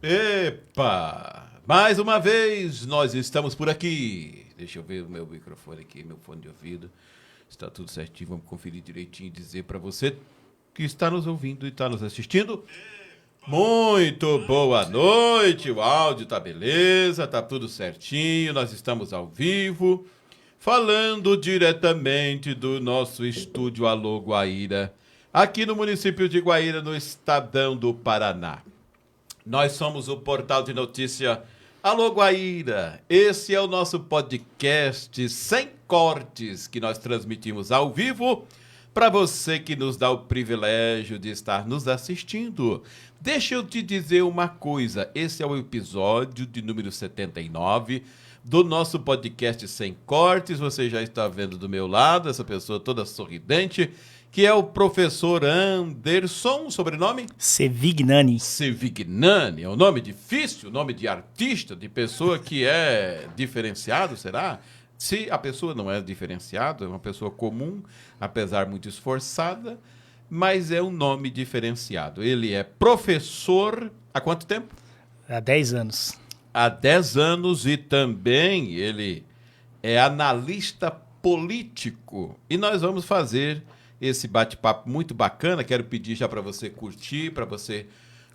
Epa! Mais uma vez nós estamos por aqui. Deixa eu ver o meu microfone aqui, meu fone de ouvido. Está tudo certinho, vamos conferir direitinho e dizer para você que está nos ouvindo e está nos assistindo. Muito boa noite, o áudio tá beleza, tá tudo certinho, nós estamos ao vivo, falando diretamente do nosso estúdio Alô Guaíra, aqui no município de Guaíra, no estadão do Paraná. Nós somos o portal de notícia Alô Guaíra. Esse é o nosso podcast sem cortes que nós transmitimos ao vivo para você que nos dá o privilégio de estar nos assistindo. Deixa eu te dizer uma coisa. Esse é o episódio de número 79 do nosso podcast sem cortes. Você já está vendo do meu lado essa pessoa toda sorridente, que é o professor Anderson, sobrenome? Sevignani. Sevignani, é um nome difícil, nome de artista, de pessoa que é diferenciado, será? Se a pessoa não é diferenciada, é uma pessoa comum, apesar muito esforçada, mas é um nome diferenciado. Ele é professor há quanto tempo? Há 10 anos. Há 10 anos e também ele é analista político. E nós vamos fazer esse bate-papo muito bacana. Quero pedir já para você curtir, para você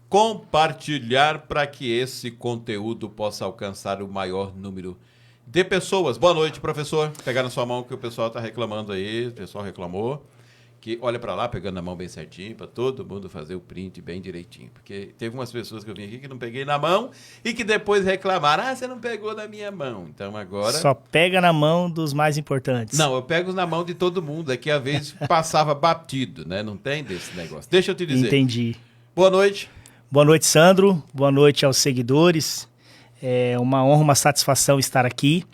compartilhar, para que esse conteúdo possa alcançar o maior número de pessoas. Boa noite, professor. Pegar na sua mão que o pessoal está reclamando aí, o pessoal reclamou. Que olha para lá, pegando na mão bem certinho, para todo mundo fazer o print bem direitinho. Porque teve umas pessoas que eu vim aqui que não peguei na mão e que depois reclamaram, você não pegou na minha mão. Então agora... Só pega na mão dos mais importantes. Não, eu pego na mão de todo mundo. É que às vezes passava batido, né? Não tem desse negócio. Deixa eu te dizer. Entendi. Boa noite. Boa noite, Sandro. Boa noite aos seguidores. É uma honra, uma satisfação estar aqui.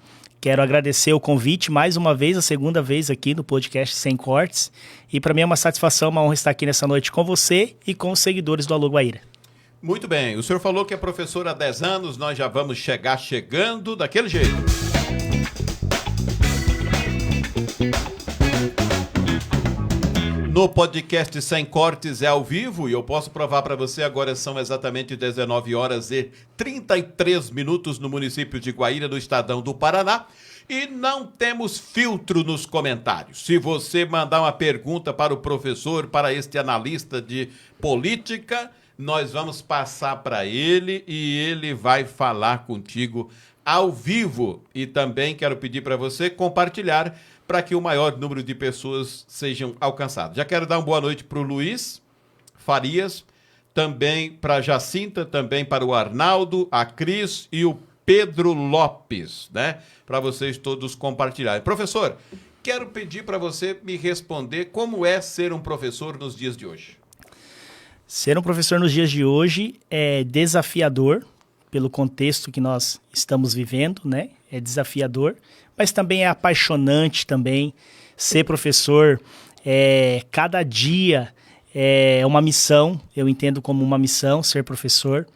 Quero agradecer o convite mais uma vez, a segunda vez aqui no podcast Sem Cortes. E para mim é uma satisfação, uma honra estar aqui nessa noite com você e com os seguidores do Alô Guaíra. Muito bem. O senhor falou que é professor há 10 anos, nós já vamos chegando daquele jeito. No podcast Sem Cortes é ao vivo e eu posso provar para você, agora são exatamente 19 horas e 33 minutos no município de Guaíra, no estadão do Paraná. E não temos filtro nos comentários. Se você mandar uma pergunta para o professor, para este analista de política, nós vamos passar para ele e ele vai falar contigo ao vivo. E também quero pedir para você compartilhar para que o maior número de pessoas sejam alcançadas. Já quero dar uma boa noite para o Luiz Farias, também para a Jacinta, também para o Arnaldo, a Cris e o Pedro Lopes, né? Para vocês todos compartilharem. Professor, quero pedir para você me responder como é ser um professor nos dias de hoje. Ser um professor nos dias de hoje é desafiador, pelo contexto que nós estamos vivendo, né? É desafiador, mas também é apaixonante também. Ser professor, cada dia é uma missão, eu entendo como uma missão ser professor.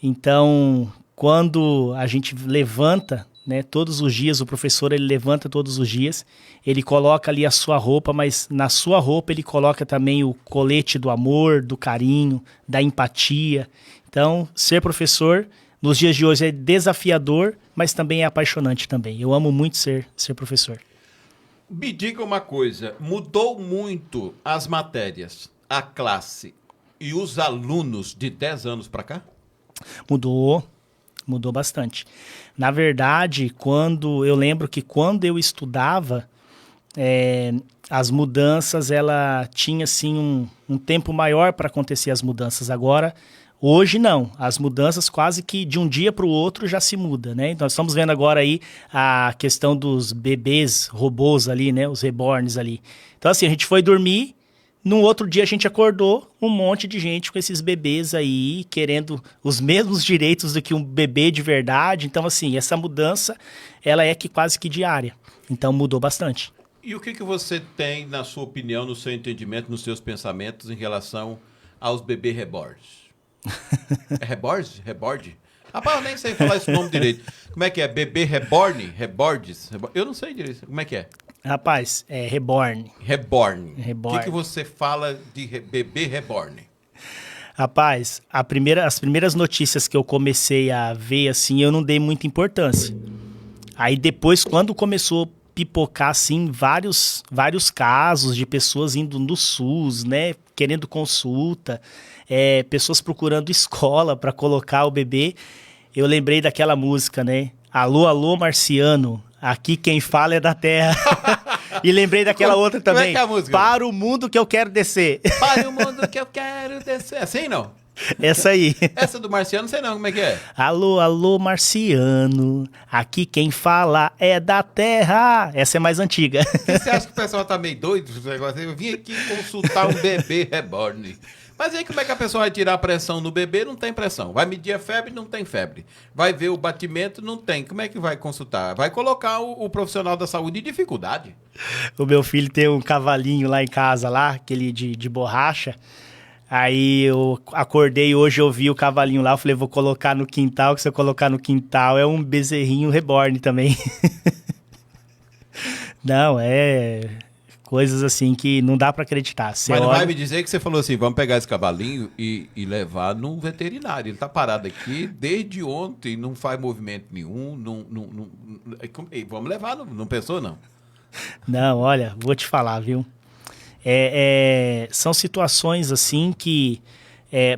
Então, quando a gente levanta, né, todos os dias, o professor ele levanta todos os dias, ele coloca ali a sua roupa, mas na sua roupa ele coloca também o colete do amor, do carinho, da empatia. Então, ser professor nos dias de hoje é desafiador, mas também é apaixonante também. Eu amo muito ser professor. Me diga uma coisa, mudou muito as matérias, a classe e os alunos de 10 anos para cá? Mudou bastante. Na verdade, eu lembro que quando eu estudava, as mudanças, ela tinha assim um tempo maior para acontecer as mudanças. Agora, hoje não, as mudanças quase que de um dia para o outro já se muda, né? Nós estamos vendo agora aí a questão dos bebês robôs ali, né? Os reborns ali. Então assim, a gente foi dormir, no outro dia a gente acordou, um monte de gente com esses bebês aí, querendo os mesmos direitos do que um bebê de verdade. Então assim, essa mudança, ela é quase que diária. Então mudou bastante. E o que você tem, na sua opinião, no seu entendimento, nos seus pensamentos em relação aos bebês reborns? É reborns? Rebord? Rapaz, eu nem sei falar esse nome direito. Como é que é? Bebê reborn? Rebordes? Eu não sei direito. Como é que é? Rapaz, é reborn. Reborn. Reborn. O que você fala de bebê reborn? Rapaz, as primeiras notícias que eu comecei a ver, assim, eu não dei muita importância. Aí depois, quando começou a pipocar, assim, vários casos de pessoas indo no SUS, né, querendo consulta, pessoas procurando escola para colocar o bebê, eu lembrei daquela música, né? Alô, alô, marciano, aqui quem fala é da terra. E lembrei daquela outra também. Como é que é a música? Para o mundo que eu quero descer. Para o mundo que eu quero descer. Assim não? Essa aí. Essa do Marciano, não sei não como é que é. Alô, alô, marciano, aqui quem fala é da terra. Essa é mais antiga. E você acha que o pessoal tá meio doido? Esse negócio? Eu vim aqui consultar um bebê reborn. Mas aí como é que a pessoa vai tirar a pressão no bebê? Não tem pressão. Vai medir a febre? Não tem febre. Vai ver o batimento? Não tem. Como é que vai consultar? Vai colocar o profissional da saúde em dificuldade. O meu filho tem um cavalinho lá em casa, lá, aquele de borracha. Aí eu acordei hoje, eu vi o cavalinho lá, eu falei, vou colocar no quintal, que se eu colocar no quintal é um bezerrinho reborn também. Não, coisas assim que não dá pra acreditar. Você Mas não olha... vai me dizer que você falou assim, vamos pegar esse cavalinho e levar num veterinário. Ele tá parado aqui desde ontem, não faz movimento nenhum, vamos levar, não pensou não? Não, olha, vou te falar, viu? São situações assim que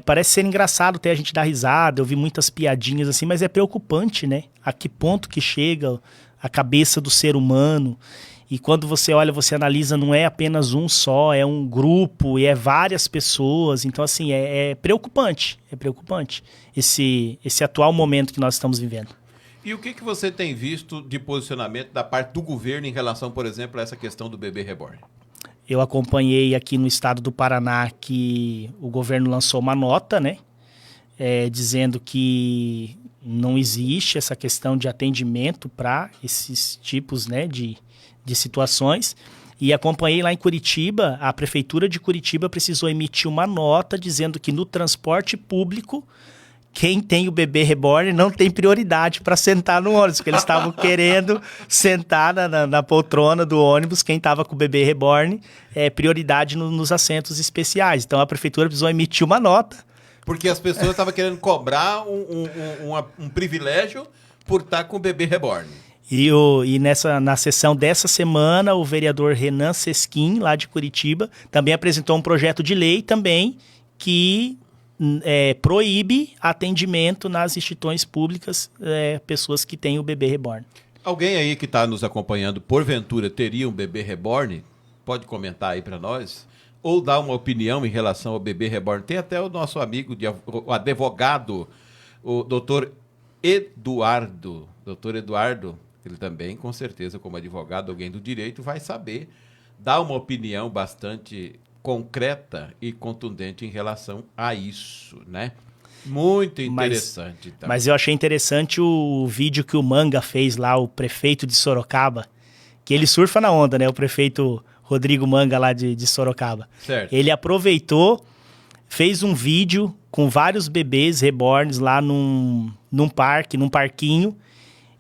parece ser engraçado até a gente dar risada, eu vi muitas piadinhas assim, mas é preocupante, né? A que ponto que chega a cabeça do ser humano. E quando você olha, você analisa, não é apenas um só, é um grupo e é várias pessoas. Então, assim, é preocupante. É preocupante esse atual momento que nós estamos vivendo. E o que você tem visto de posicionamento da parte do governo em relação, por exemplo, a essa questão do bebê reborn? Eu acompanhei aqui no estado do Paraná que o governo lançou uma nota, né? Dizendo que não existe essa questão de atendimento para esses tipos, né, de situações. E acompanhei lá em Curitiba, a Prefeitura de Curitiba precisou emitir uma nota dizendo que no transporte público, quem tem o bebê reborn não tem prioridade para sentar no ônibus, porque eles estavam querendo sentar na poltrona do ônibus, quem estava com o bebê reborn, prioridade nos assentos especiais. Então a Prefeitura precisou emitir uma nota. Porque as pessoas estavam querendo cobrar um privilégio por estar com o bebê reborn. E na sessão dessa semana, o vereador Renan Sesquim, lá de Curitiba, também apresentou um projeto de lei também que proíbe atendimento nas instituições públicas, pessoas que têm o bebê reborn. Alguém aí que está nos acompanhando, porventura, teria um bebê reborn? Pode comentar aí para nós? Ou dar uma opinião em relação ao bebê reborn? Tem até o nosso amigo, o advogado, o doutor Eduardo. Doutor Eduardo, ele também, com certeza, como advogado, alguém do direito, vai saber dar uma opinião bastante concreta e contundente em relação a isso, né? Muito interessante. Mas eu achei interessante o vídeo que o Manga fez lá, o prefeito de Sorocaba, que ele surfa na onda, né? O prefeito Rodrigo Manga lá de Sorocaba. Certo. Ele aproveitou, fez um vídeo com vários bebês reborns lá num parquinho,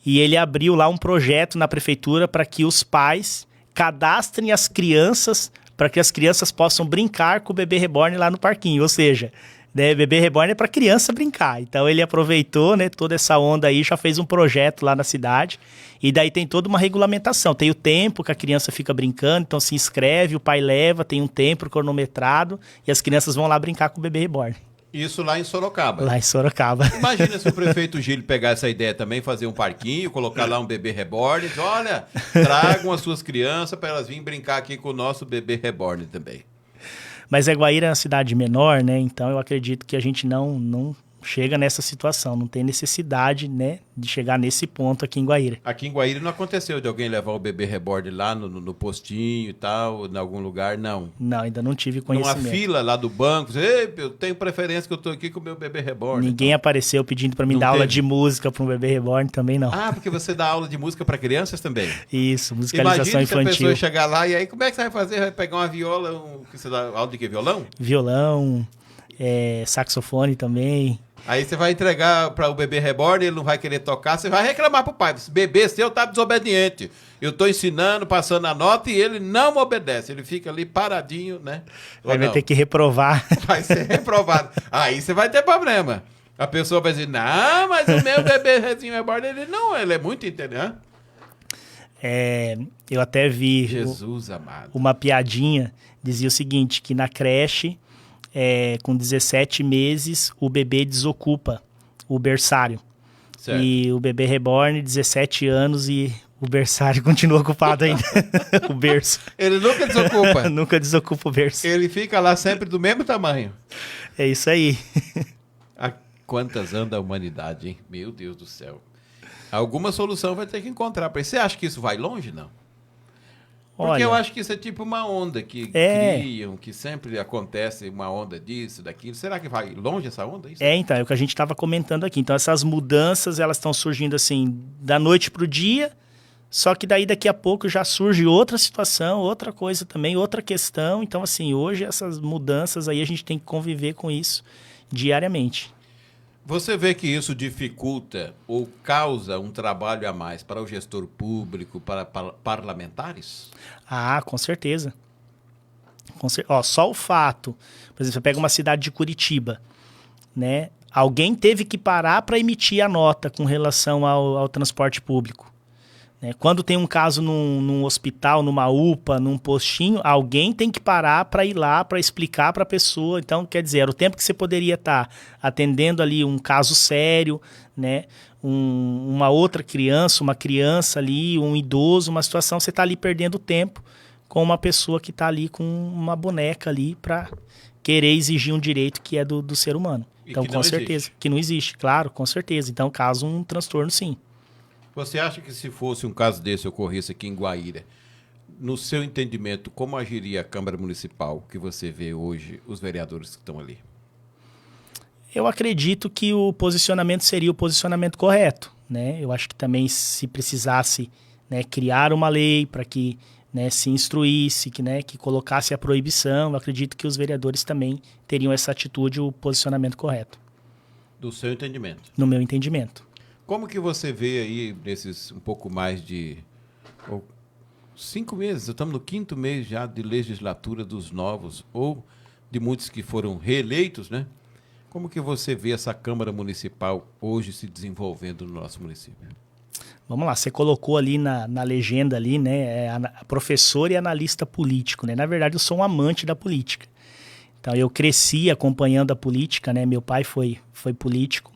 e ele abriu lá um projeto na prefeitura para que os pais cadastrem as crianças, para que as crianças possam brincar com o bebê reborn lá no parquinho. Ou seja, né, bebê reborn é para criança brincar. Então ele aproveitou, né, toda essa onda aí, já fez um projeto lá na cidade. E daí tem toda uma regulamentação. Tem o tempo que a criança fica brincando, então se inscreve, o pai leva, tem um tempo cronometrado e as crianças vão lá brincar com o bebê reborn. Isso lá em Sorocaba. Lá em Sorocaba. Imagina se o prefeito Gílio pegar essa ideia também, fazer um parquinho, colocar lá um bebê reborn. Diz, olha, tragam as suas crianças para elas virem brincar aqui com o nosso bebê reborn também. Mas Guaíra é uma cidade menor, né? Então eu acredito que a gente não chega nessa situação, não tem necessidade, né, de chegar nesse ponto aqui em Guaíra. Aqui em Guaíra não aconteceu de alguém levar o bebê reborn lá no postinho e tal, em algum lugar, não? Não, ainda não tive conhecimento. Numa fila lá do banco, ei, eu tenho preferência que eu tô aqui com o meu bebê reborn. Ninguém então apareceu pedindo para mim dar aula de música para um bebê reborn, também não. Ah, porque você dá aula de música para crianças também? Isso, musicalização infantil. infantil. Se a pessoa chegar lá e aí como é que você vai fazer? Vai pegar uma viola, que você dá aula de quê? Violão? Violão, saxofone também. Aí você vai entregar para o bebê reborn, ele não vai querer tocar, você vai reclamar pro pai. Esse bebê seu tá desobediente. Eu tô ensinando, passando a nota e ele não obedece. Ele fica ali paradinho, né? Aí vai ter que reprovar. Vai ser reprovado. Aí você vai ter problema. A pessoa vai dizer, não, mas o meu bebezinho reborn, ele é muito inteligente. Eu até vi Jesus amado. Uma piadinha, dizia o seguinte, que na creche, com 17 meses, o bebê desocupa o berçário. Certo. E o bebê reborn, 17 anos e o berçário continua ocupado ainda, o berço. Ele nunca desocupa. Nunca desocupa o berço. Ele fica lá sempre do mesmo tamanho. É isso aí. Quantas anda a humanidade, hein? Meu Deus do céu. Alguma solução vai ter que encontrar para isso. Você acha que isso vai longe, não? Porque Olha, eu acho que isso é tipo uma onda que criam, que sempre acontece uma onda disso, daquilo. Será que vai longe essa onda? Isso? Então, é o que a gente estava comentando aqui. Então, essas mudanças, elas estão surgindo assim, da noite para o dia, só que daí daqui a pouco já surge outra situação, outra coisa também, outra questão. Então, assim, hoje essas mudanças aí a gente tem que conviver com isso diariamente. Você vê que isso dificulta ou causa um trabalho a mais para o gestor público, para parlamentares? Ah, com certeza. Só o fato, por exemplo, você pega uma cidade de Curitiba, né? Alguém teve que parar para emitir a nota com relação ao transporte público. Né? Quando tem um caso num hospital, numa UPA, num postinho, alguém tem que parar para ir lá para explicar para a pessoa. Então, quer dizer, era o tempo que você poderia estar atendendo ali um caso sério, né? Uma outra criança, uma criança ali, um idoso, uma situação, você está ali perdendo tempo com uma pessoa que está ali com uma boneca ali para querer exigir um direito que é do ser humano. Então, com certeza, que não existe, claro, com certeza. Então, causa um transtorno, sim. Você acha que se fosse um caso desse ocorresse aqui em Guaíra, no seu entendimento, como agiria a Câmara Municipal que você vê hoje, os vereadores que estão ali? Eu acredito que o posicionamento seria o posicionamento correto, né? Eu acho que também se precisasse, né, criar uma lei para que, né, se instruísse, que colocasse a proibição, eu acredito que os vereadores também teriam essa atitude, o posicionamento correto. Do seu entendimento? No meu entendimento. Como que você vê aí, nesses um pouco mais de 5 meses, estamos no 5º mês já de legislatura dos novos, ou de muitos que foram reeleitos, né? Como que você vê essa Câmara Municipal hoje se desenvolvendo no nosso município? Vamos lá, você colocou ali na legenda ali, né, professor e analista político, né? Na verdade, eu sou um amante da política. Então, eu cresci acompanhando a política, né? Meu pai foi político.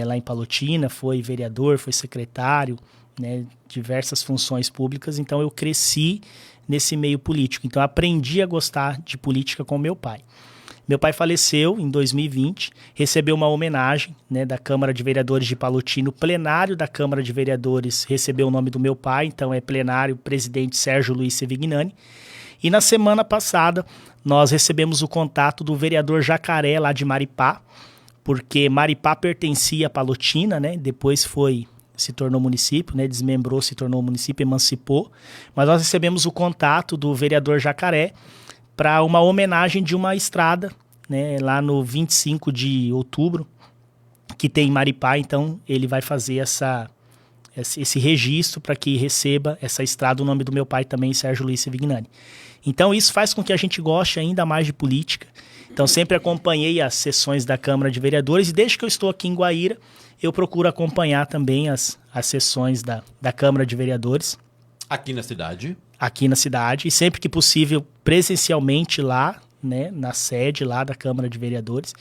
Lá em Palotina, foi vereador, foi secretário, né, diversas funções públicas, então eu cresci nesse meio político, então aprendi a gostar de política com meu pai. Meu pai faleceu em 2020, recebeu uma homenagem, né, da Câmara de Vereadores de Palotina, o plenário da Câmara de Vereadores recebeu o nome do meu pai, então é plenário presidente Sérgio Luiz Sevignani, e na semana passada nós recebemos o contato do vereador Jacaré lá de Maripá, porque Maripá pertencia a Palotina, né? Depois se tornou município, né? Desmembrou, se tornou município, emancipou. Mas nós recebemos o contato do vereador Jacaré para uma homenagem de uma estrada, né? Lá no 25 de outubro, que tem em Maripá. Então, ele vai fazer esse registro para que receba essa estrada o nome do meu pai também, Sérgio Luiz Sevignani. Então, isso faz com que a gente goste ainda mais de política. Então, sempre acompanhei as sessões da Câmara de Vereadores e desde que eu estou aqui em Guaíra, eu procuro acompanhar também as sessões da Câmara de Vereadores. Aqui na cidade? Aqui na cidade e sempre que possível presencialmente lá, né, na sede lá da Câmara de Vereadores.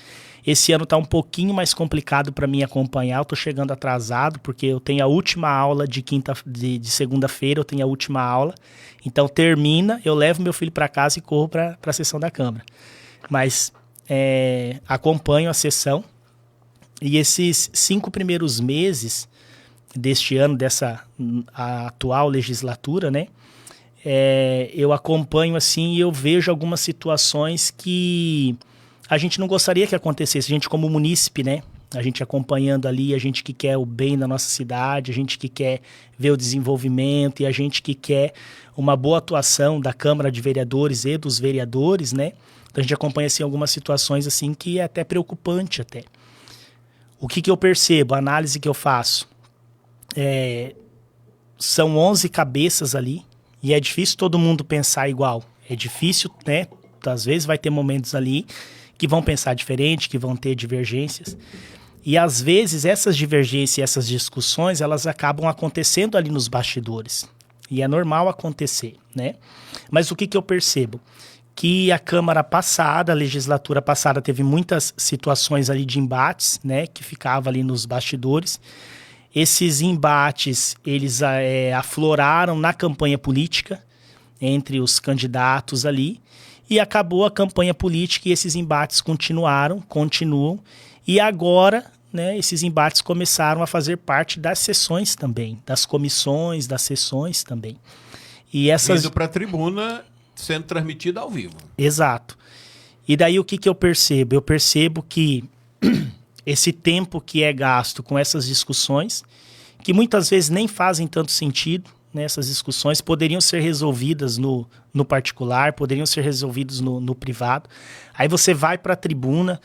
Esse ano está um pouquinho mais complicado para mim acompanhar, eu estou chegando atrasado porque eu tenho a última aula de segunda-feira, eu tenho a última aula. Então termina, eu levo meu filho para casa e corro para a sessão da Câmara. Mas acompanho a sessão e esses 5 primeiros meses deste ano, a atual legislatura, né, eu acompanho assim e eu vejo algumas situações que a gente não gostaria que acontecesse, a gente como munícipe, né, a gente acompanhando ali, a gente que quer o bem da nossa cidade, a gente que quer ver o desenvolvimento e a gente que quer uma boa atuação da Câmara de Vereadores e dos vereadores, né? Então a gente acompanha assim, algumas situações assim que é até preocupante até. O que eu percebo? A análise que eu faço. São 11 cabeças ali e é difícil todo mundo pensar igual. É difícil, né? Às vezes vai ter momentos ali que vão pensar diferente, que vão ter divergências. E às vezes essas divergências e essas discussões, elas acabam acontecendo ali nos bastidores. E é normal acontecer, né? Mas o que eu percebo? Que a Câmara passada, a legislatura passada, teve muitas situações ali de embates, né? Que ficava ali nos bastidores. Esses embates, eles afloraram na campanha política, entre os candidatos ali, e acabou a campanha política e esses embates continuam, e agora, né, esses embates começaram a fazer parte das sessões também, das comissões, das sessões também. E essas... Indo para a tribuna, sendo transmitida ao vivo. Exato. E daí o que eu percebo? Eu percebo que esse tempo que é gasto com essas discussões, que muitas vezes nem fazem tanto sentido, né, essas discussões poderiam ser resolvidas no particular, poderiam ser resolvidas no privado. Aí você vai para a tribuna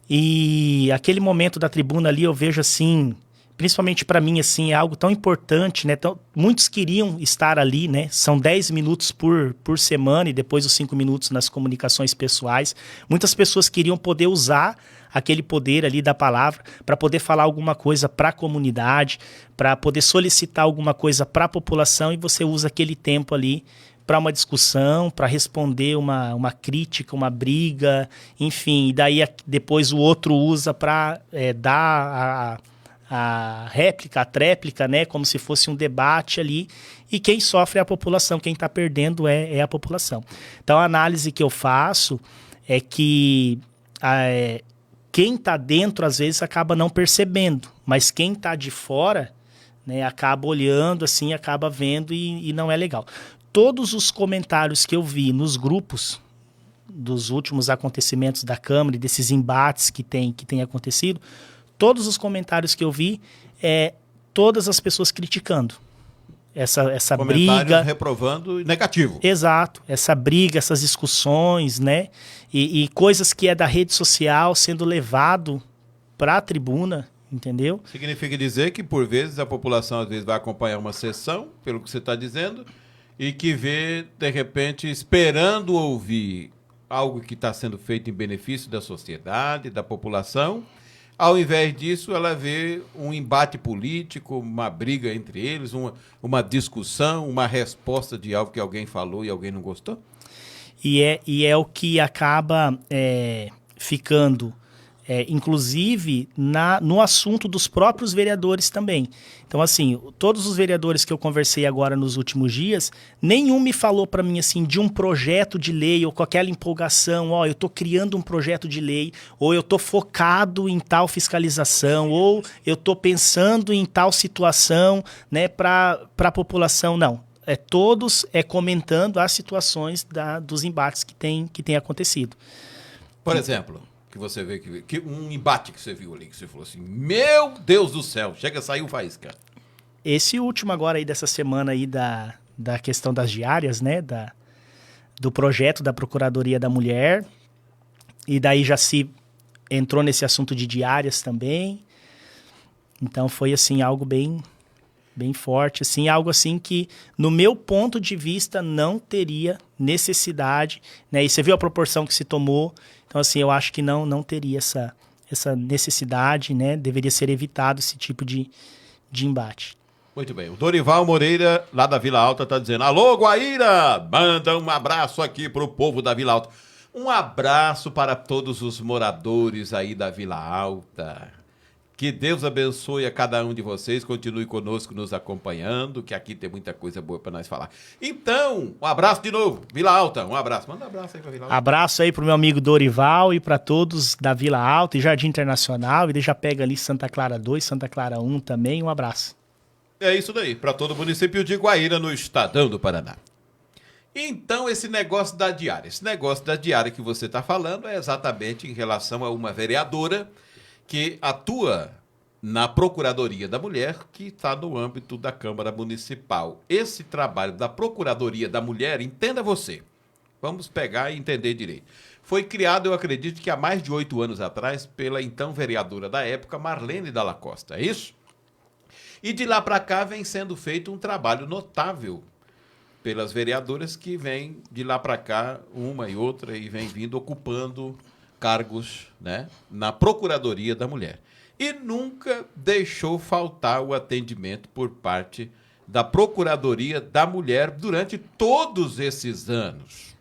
e aquele momento da tribuna ali eu vejo assim, principalmente para mim, assim, é algo tão importante, né? Muitos queriam estar ali, né? São 10 minutos por semana e depois os 5 minutos nas comunicações pessoais. Muitas pessoas queriam poder usar aquele poder ali da palavra para poder falar alguma coisa para a comunidade, para poder solicitar alguma coisa para a população, e você usa aquele tempo ali para uma discussão, para responder uma crítica, uma briga, enfim. E daí depois o outro usa para dar a réplica, a tréplica, né, como se fosse um debate ali, e quem sofre é a população, quem está perdendo é a população. Então a análise que eu faço é que quem está dentro às vezes acaba não percebendo, mas quem está de fora, né, acaba olhando assim, acaba vendo e não é legal. Todos os comentários que eu vi nos grupos dos últimos acontecimentos da Câmara e desses embates que tem acontecido, todos os comentários que eu vi, todas as pessoas criticando essa briga. Reprovando negativo. Exato. Essa briga, essas discussões, né? E coisas que é da rede social sendo levado para a tribuna, entendeu? Significa dizer que, por vezes, a população às vezes vai acompanhar uma sessão, pelo que você está dizendo, e que vê, de repente, esperando ouvir algo que está sendo feito em benefício da sociedade, da população. Ao invés disso, ela vê um embate político, uma briga entre eles, uma discussão, uma resposta de algo que alguém falou e alguém não gostou? E é o que acaba ficando, inclusive, no assunto dos próprios vereadores também. Então, assim, todos os vereadores que eu conversei agora nos últimos dias, nenhum me falou para mim, assim, de um projeto de lei ou com aquela empolgação, eu estou criando um projeto de lei, ou eu estou focado em tal fiscalização, ou eu estou pensando em tal situação, né, para a população. Não. Todos comentando as situações dos embates que tem acontecido. Por exemplo, que você vê que um embate que você viu ali, que você falou assim, meu Deus do céu, chega a sair um faísca. Esse último agora aí dessa semana aí da questão das diárias, né, do projeto da Procuradoria da Mulher, e daí já se entrou nesse assunto de diárias também. Então foi assim algo bem forte, assim, algo assim que, no meu ponto de vista, não teria necessidade, né? E você viu a proporção que se tomou, então, assim, eu acho que não teria essa necessidade, né? Deveria ser evitado esse tipo de embate. Muito bem. O Dorival Moreira, lá da Vila Alta, está dizendo, alô, Guaíra, manda um abraço aqui para o povo da Vila Alta. Um abraço para todos os moradores aí da Vila Alta. Que Deus abençoe a cada um de vocês, continue conosco nos acompanhando, que aqui tem muita coisa boa para nós falar. Então, um abraço de novo, Vila Alta, um abraço. Manda um abraço aí para Vila Alta. Abraço aí pro meu amigo Dorival e para todos da Vila Alta e Jardim Internacional, e já pega ali Santa Clara 2, Santa Clara 1 também, um abraço. É isso daí, para todo o município de Guaíra, no estadão do Paraná. Então, esse negócio da diária que você está falando é exatamente em relação a uma vereadora que atua na Procuradoria da Mulher, que está no âmbito da Câmara Municipal. Esse trabalho da Procuradoria da Mulher, entenda você, vamos pegar e entender direito. Foi criado, eu acredito que há mais de 8 anos atrás, pela então vereadora da época, Marlene Dalla Costa, é isso? E de lá para cá vem sendo feito um trabalho notável pelas vereadoras que vêm de lá para cá, uma e outra, e vem vindo ocupando cargos, né, na Procuradoria da Mulher. E nunca deixou faltar o atendimento por parte da Procuradoria da Mulher durante todos esses anos.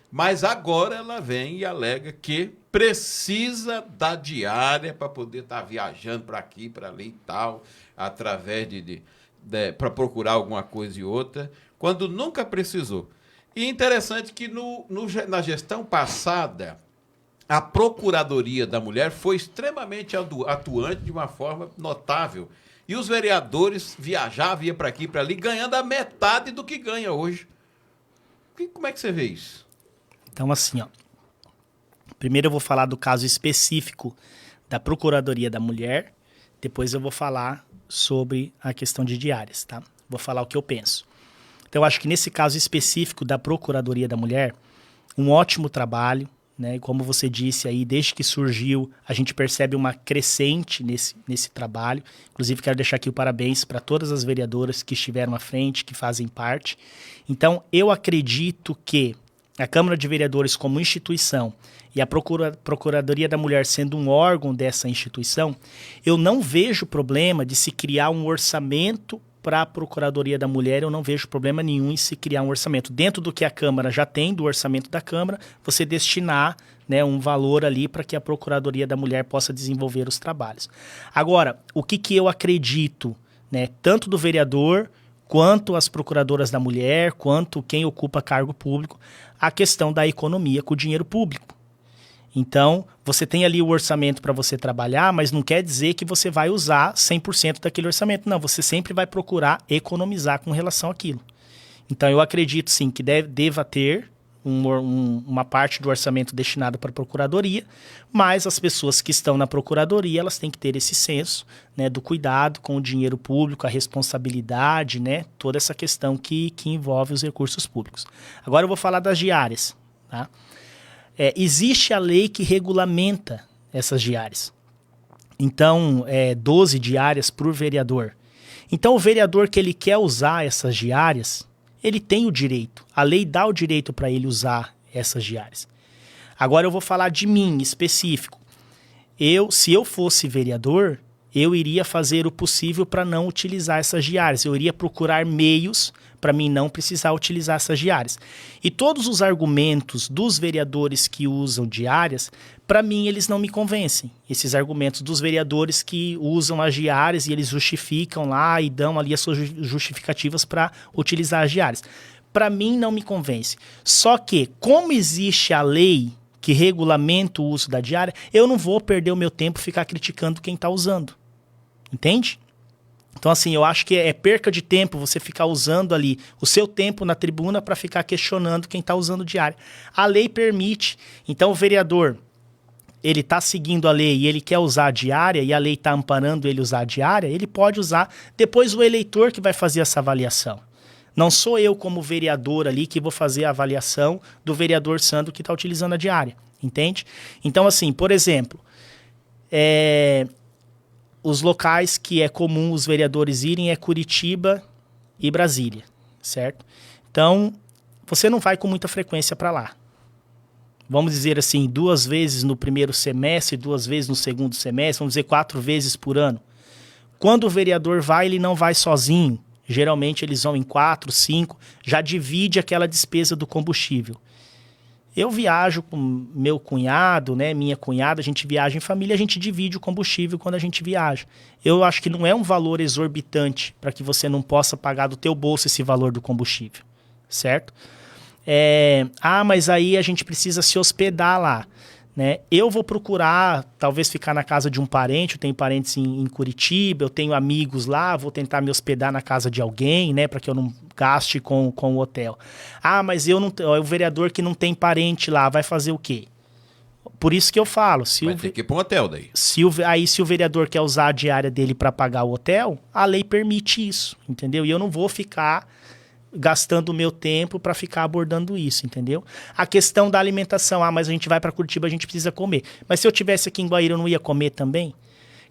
Mas agora ela vem e alega que precisa da diária para poder estar viajando para aqui, para ali e tal, através para procurar alguma coisa e outra, quando nunca precisou. E interessante que na gestão passada, a Procuradoria da Mulher foi extremamente atuante de uma forma notável. E os vereadores viajavam, iam para aqui e para ali, ganhando a metade do que ganha hoje. Como é que você vê isso? Então, assim, ó. Primeiro eu vou falar do caso específico da Procuradoria da Mulher. Depois eu vou falar sobre a questão de diárias, tá? Vou falar o que eu penso. Então, eu acho que nesse caso específico da Procuradoria da Mulher, um ótimo trabalho, né? E como você disse aí, desde que surgiu, a gente percebe uma crescente nesse trabalho. Inclusive, quero deixar aqui o parabéns para todas as vereadoras que estiveram à frente, que fazem parte. Então, eu acredito que a Câmara de Vereadores como instituição e a Procuradoria da Mulher sendo um órgão dessa instituição, eu não vejo problema de se criar um orçamento para a Procuradoria da Mulher, eu não vejo problema nenhum em se criar um orçamento. Dentro do que a Câmara já tem, do orçamento da Câmara, você destinar, né, um valor ali para que a Procuradoria da Mulher possa desenvolver os trabalhos. Agora, o que eu acredito, né, tanto do vereador quanto as procuradoras da mulher, quanto quem ocupa cargo público, a questão da economia com o dinheiro público. Então, você tem ali o orçamento para você trabalhar, mas não quer dizer que você vai usar 100% daquele orçamento. Não, você sempre vai procurar economizar com relação àquilo. Então, eu acredito sim que deva ter uma parte do orçamento destinado para a procuradoria, mas as pessoas que estão na procuradoria, elas têm que ter esse senso, né, do cuidado com o dinheiro público, a responsabilidade, né, toda essa questão que envolve os recursos públicos. Agora eu vou falar das diárias, tá? Existe a lei que regulamenta essas diárias. Então, 12 diárias por vereador. Então, o vereador que ele quer usar essas diárias, ele tem o direito. A lei dá o direito para ele usar essas diárias. Agora eu vou falar de mim, específico. Se eu fosse vereador, eu iria fazer o possível para não utilizar essas diárias. Eu iria procurar meios para mim não precisar utilizar essas diárias. E todos os argumentos dos vereadores que usam diárias, para mim eles não me convencem. Esses argumentos dos vereadores que usam as diárias e eles justificam lá e dão ali as suas justificativas para utilizar as diárias. Para mim não me convence. Só que, como existe a lei que regulamenta o uso da diária, eu não vou perder o meu tempo ficar criticando quem está usando. Entende? Então, assim, eu acho que é perca de tempo você ficar usando ali o seu tempo na tribuna para ficar questionando quem está usando diária. A lei permite. Então, o vereador, ele está seguindo a lei e ele quer usar a diária e a lei está amparando ele usar a diária, ele pode usar. Depois, o eleitor que vai fazer essa avaliação. Não sou eu, como vereador ali, que vou fazer a avaliação do vereador Sandro que está utilizando a diária. Entende? Então, assim, por exemplo, os locais que é comum os vereadores irem é Curitiba e Brasília, certo? Então, você não vai com muita frequência para lá. Vamos dizer assim, 2 vezes no primeiro semestre, 2 vezes no segundo semestre, vamos dizer 4 vezes por ano. Quando o vereador vai, ele não vai sozinho. Geralmente eles vão em 4, 5, já divide aquela despesa do combustível. Eu viajo com meu cunhado, né, minha cunhada, a gente viaja em família, a gente divide o combustível quando a gente viaja. Eu acho que não é um valor exorbitante para que você não possa pagar do teu bolso esse valor do combustível, certo? Mas aí a gente precisa se hospedar lá, né? Eu vou procurar, talvez, ficar na casa de um parente, eu tenho parentes em Curitiba, eu tenho amigos lá, vou tentar me hospedar na casa de alguém, né, para que eu não gaste com o hotel. Mas eu não, o vereador que não tem parente lá vai fazer o quê? Por isso que eu falo, vai ter que ir para um hotel daí. Se o vereador quer usar a diária dele para pagar o hotel, a lei permite isso, entendeu? E eu não vou ficar gastando o meu tempo para ficar abordando isso, entendeu? A questão da alimentação, mas a gente vai para Curitiba, a gente precisa comer. Mas se eu tivesse aqui em Guaíra, eu não ia comer também?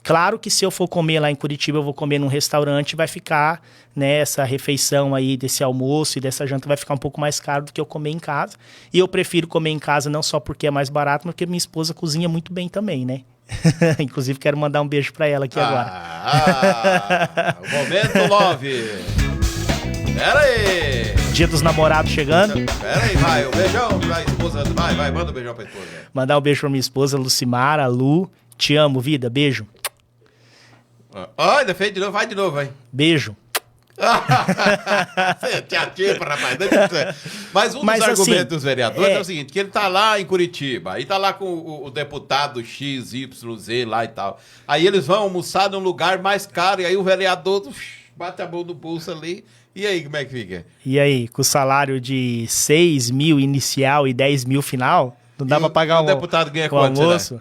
Claro que se eu for comer lá em Curitiba, eu vou comer num restaurante, vai ficar, né, essa refeição aí desse almoço e dessa janta vai ficar um pouco mais caro do que eu comer em casa. E eu prefiro comer em casa não só porque é mais barato, mas porque minha esposa cozinha muito bem também, né? Inclusive, quero mandar um beijo pra ela aqui agora. O momento love. Pera aí. Dia dos namorados chegando. Pera aí, vai. Um beijão pra esposa. Vai, manda um beijão pra esposa. Mandar um beijo pra minha esposa, Lucimara, Lu. Te amo, vida. Beijo. Ainda fez de novo. Vai de novo, vai. Beijo. Você te atipa, rapaz. Mas um dos argumentos assim, dos vereadores é o seguinte, que ele tá lá em Curitiba, aí tá lá com o deputado XYZ lá e tal. Aí eles vão almoçar num lugar mais caro, e aí o vereador bate a mão no bolso ali. E aí, como é que fica? E aí, com o salário de 6 mil inicial e 10 mil final, não dá pra pagar o deputado ganha o almoço? Né?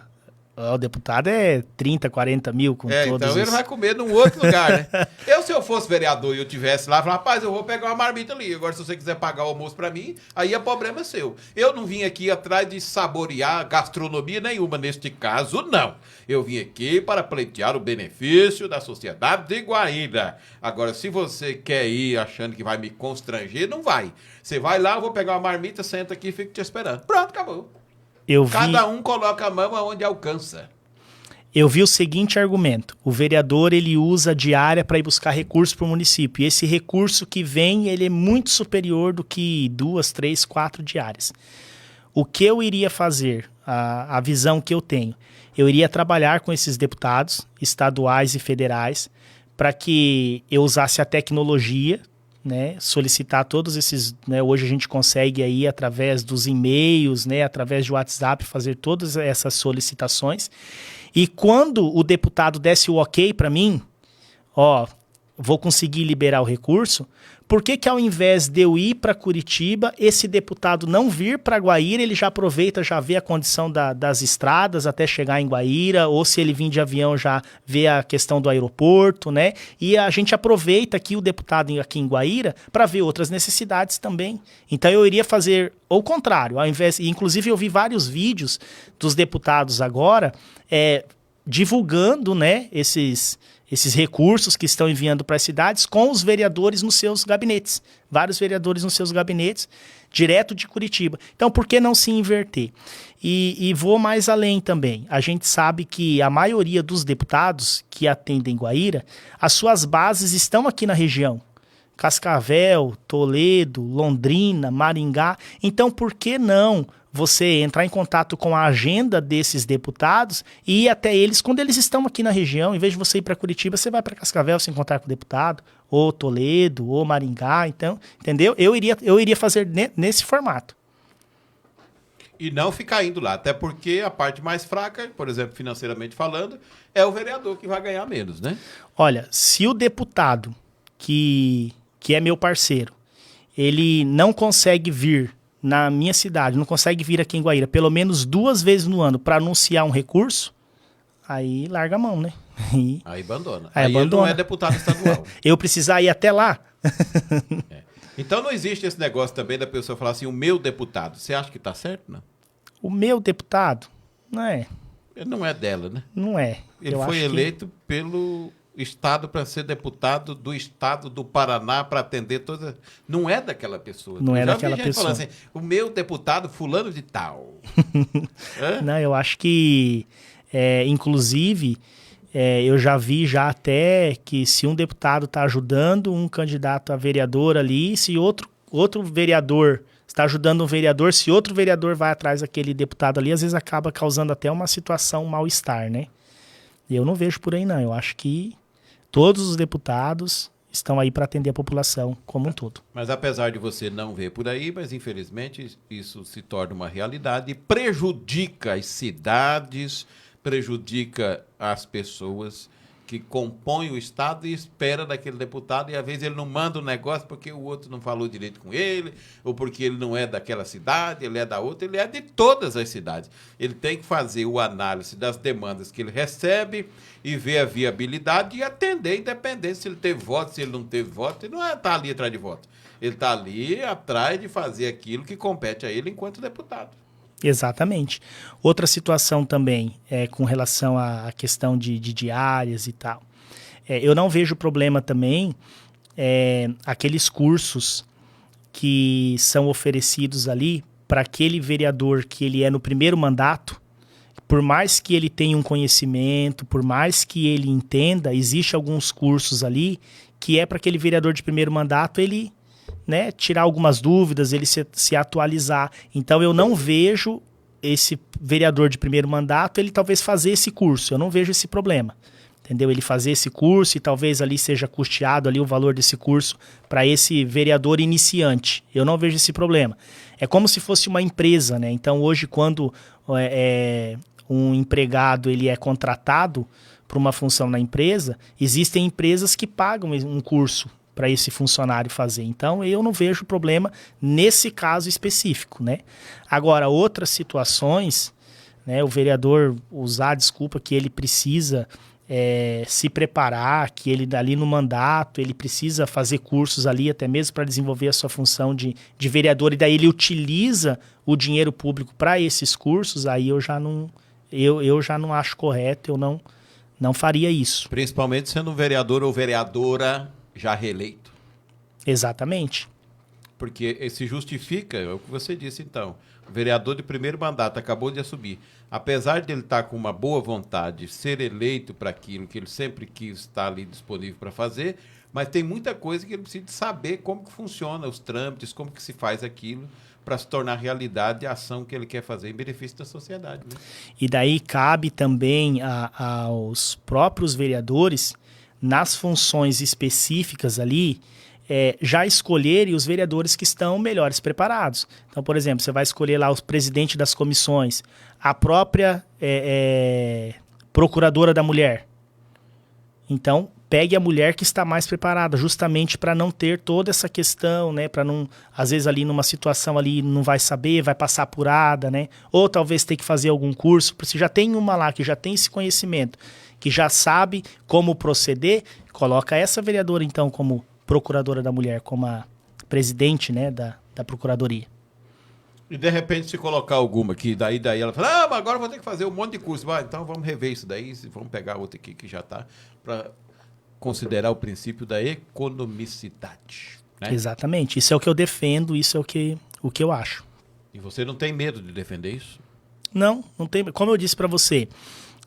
O deputado é 30, 40 mil com todos então ele vai comer num outro lugar, né? Se eu fosse vereador e eu tivesse lá, eu falava, rapaz, eu vou pegar uma marmita ali. Agora, se você quiser pagar o almoço pra mim, aí é problema seu. Eu não vim aqui atrás de saborear gastronomia nenhuma neste caso, não. Eu vim aqui para pleitear o benefício da sociedade de Guaíra. Agora, se você quer ir achando que vai me constranger, não vai. Você vai lá, eu vou pegar uma marmita, senta aqui e fico te esperando. Pronto, acabou. Cada um coloca a mão aonde alcança. Eu vi o seguinte argumento. O vereador, ele usa a diária para ir buscar recursos para o município. E esse recurso que vem, ele é muito superior do que 2, 3, 4 diárias. O que eu iria fazer, a visão que eu tenho, eu iria trabalhar com esses deputados estaduais e federais para que eu usasse a tecnologia, né, solicitar todos esses, né, hoje a gente consegue aí através dos e-mails, né, através de WhatsApp fazer todas essas solicitações, e quando o deputado desse o ok para mim, vou conseguir liberar o recurso, por que ao invés de eu ir para Curitiba, esse deputado não vir para Guaíra, ele já aproveita, já vê a condição das estradas até chegar em Guaíra, ou se ele vir de avião já vê a questão do aeroporto, né? E a gente aproveita aqui o deputado aqui em Guaíra para ver outras necessidades também. Então eu iria fazer o contrário, ao invés, inclusive eu vi vários vídeos dos deputados agora divulgando, né, esses recursos que estão enviando para as cidades com os vereadores nos seus gabinetes. Vários vereadores nos seus gabinetes, direto de Curitiba. Então, por que não se inverter? E vou mais além também. A gente sabe que a maioria dos deputados que atendem Guaíra, as suas bases estão aqui na região. Cascavel, Toledo, Londrina, Maringá. Então, por que não você entrar em contato com a agenda desses deputados e ir até eles quando eles estão aqui na região? Em vez de você ir para Curitiba, você vai para Cascavel se encontrar com o deputado, ou Toledo, ou Maringá. Então, entendeu? Eu iria fazer nesse formato. E não ficar indo lá, até porque a parte mais fraca, por exemplo, financeiramente falando, é o vereador que vai ganhar menos, né? Olha, se o deputado que é meu parceiro, ele não consegue vir na minha cidade, não consegue vir aqui em Guaíra pelo menos 2 vezes no ano para anunciar um recurso, aí larga a mão, né? Aí abandona. Aí abandona. Ele não é deputado estadual. Eu precisar ir até lá? Então não existe esse negócio também da pessoa falar assim, o meu deputado. Você acha que tá certo, não? O meu deputado? Não é. Ele não é dela, né? Não é. Ele foi eleito pelo Estado para ser deputado do Estado do Paraná para atender todas. Não é daquela pessoa. Não é daquela pessoa. Falando assim, o meu deputado fulano de tal. Não, eu acho que, inclusive, eu já vi já até que se um deputado está ajudando um candidato a vereador ali, se outro vereador está ajudando um vereador, se outro vereador vai atrás daquele deputado ali, às vezes acaba causando até uma situação mal-estar, né? E eu não vejo por aí, não. Eu acho que todos os deputados estão aí para atender a população como um todo. Mas apesar de você não ver por aí, mas infelizmente isso se torna uma realidade e prejudica as cidades, prejudica as pessoas que compõem o Estado e espera daquele deputado, e às vezes ele não manda um negócio porque o outro não falou direito com ele, ou porque ele não é daquela cidade, ele é da outra, ele é de todas as cidades. Ele tem que fazer o análise das demandas que ele recebe e ver a viabilidade e atender, independente se ele teve voto, se ele não teve voto. Ele não está ali atrás de voto. Ele está ali atrás de fazer aquilo que compete a ele enquanto deputado. Exatamente. Outra situação também é com relação à questão de diárias e tal. Eu não vejo problema também aqueles cursos que são oferecidos ali para aquele vereador que ele é no primeiro mandato, por mais que ele tenha um conhecimento, por mais que ele entenda, existe alguns cursos ali que é para aquele vereador de primeiro mandato ele, né, tirar algumas dúvidas, ele se atualizar. Então eu não vejo esse vereador de primeiro mandato, ele talvez fazer esse curso, eu não vejo esse problema, entendeu? Ele fazer esse curso e talvez ali seja custeado ali o valor desse curso para esse vereador iniciante, eu não vejo esse problema. É como se fosse uma empresa, né? Então hoje quando um empregado ele é contratado para uma função na empresa, existem empresas que pagam um curso para esse funcionário fazer. Então, eu não vejo problema nesse caso específico, né? Agora, outras situações, né, o vereador usar a desculpa que ele precisa se preparar, que ele ali no mandato, ele precisa fazer cursos ali até mesmo para desenvolver a sua função de vereador, e daí ele utiliza o dinheiro público para esses cursos, aí eu já não acho correto, eu não faria isso. Principalmente sendo um vereador ou vereadora já reeleito. Exatamente. Porque se justifica, é o que você disse então, o vereador de primeiro mandato acabou de assumir, apesar de ele estar com uma boa vontade de ser eleito para aquilo que ele sempre quis estar ali disponível para fazer, mas tem muita coisa que ele precisa saber como que funciona os trâmites, como que se faz aquilo para se tornar realidade a ação que ele quer fazer em benefício da sociedade. Né? E daí cabe também aos próprios vereadores, nas funções específicas ali, já escolherem os vereadores que estão melhores preparados. Então, por exemplo, você vai escolher lá o presidente das comissões, a própria procuradora da mulher. Então, pegue a mulher que está mais preparada, justamente para não ter toda essa questão, né? Para não, às vezes ali numa situação ali não vai saber, vai passar apurada, né? Ou talvez ter que fazer algum curso, se já tem uma lá que já tem esse conhecimento, que já sabe como proceder, coloca essa vereadora então como procuradora da mulher, como a presidente, né, da procuradoria. E de repente se colocar alguma que daí ela fala, mas agora vou ter que fazer um monte de curso. Então vamos rever isso daí, vamos pegar outra aqui que já está, para considerar o princípio da economicidade. Né? Exatamente, isso é o que eu defendo, isso é o que eu acho. E você não tem medo de defender isso? Não tem. Como eu disse para você,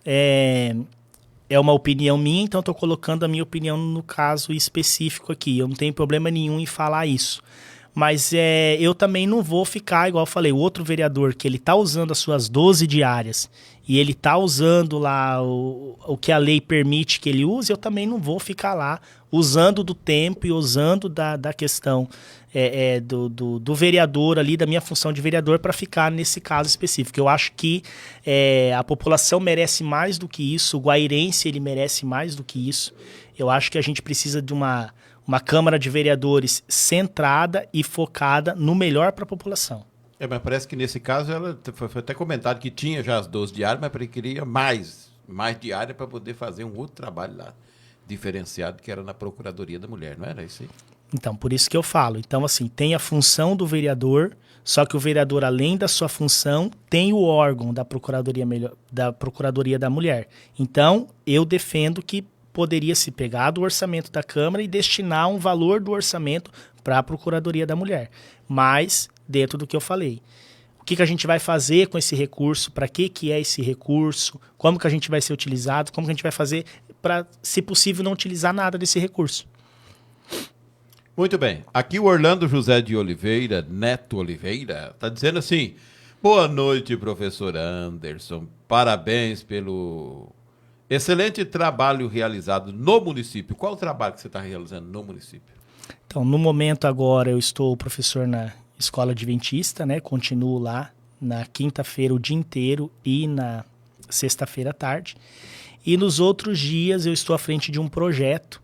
é uma opinião minha, então estou colocando a minha opinião no caso específico aqui. Eu não tenho problema nenhum em falar isso. Mas eu também não vou ficar, igual eu falei, o outro vereador que ele está usando as suas 12 diárias e ele está usando lá o que a lei permite que ele use, eu também não vou ficar lá usando do tempo e usando da questão do vereador ali, da minha função de vereador, para ficar nesse caso específico. Eu acho que a população merece mais do que isso, o guairense ele merece mais do que isso. Eu acho que a gente precisa de uma Câmara de Vereadores centrada e focada no melhor para a população. Mas parece que nesse caso ela foi até comentado que tinha já as 12 diárias, mas queria mais diária para poder fazer um outro trabalho lá, diferenciado, que era na Procuradoria da Mulher, não era isso aí? Então, por isso que eu falo. Então, assim, tem a função do vereador, só que o vereador, além da sua função, tem o órgão da Procuradoria da Mulher. Então, eu defendo que poderia se pegar do orçamento da Câmara e destinar um valor do orçamento para a Procuradoria da Mulher. Mas, dentro do que eu falei, o que a gente vai fazer com esse recurso, para que é esse recurso, como que a gente vai ser utilizado, como que a gente vai fazer para, se possível, não utilizar nada desse recurso. Muito bem. Aqui o Orlando José de Oliveira, Neto Oliveira, está dizendo assim: boa noite, professor Anderson. Parabéns pelo excelente trabalho realizado no município. Qual o trabalho que você está realizando no município? Então, no momento agora, eu estou professor na Escola Adventista, né? Continuo lá na quinta-feira o dia inteiro e na sexta-feira à tarde. E nos outros dias eu estou à frente de um projeto,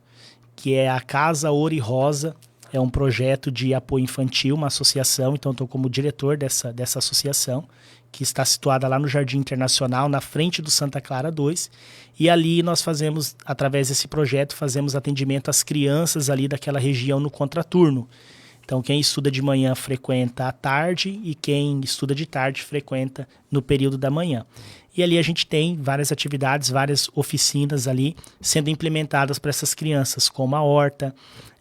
que é a Casa Ouro e Rosa. É um projeto de apoio infantil, uma associação, então estou como diretor dessa associação, que está situada lá no Jardim Internacional, na frente do Santa Clara 2. E ali nós fazemos, através desse projeto, fazemos atendimento às crianças ali daquela região no contraturno. Então, quem estuda de manhã frequenta à tarde e quem estuda de tarde frequenta no período da manhã. E ali a gente tem várias atividades, várias oficinas ali sendo implementadas para essas crianças, como a horta,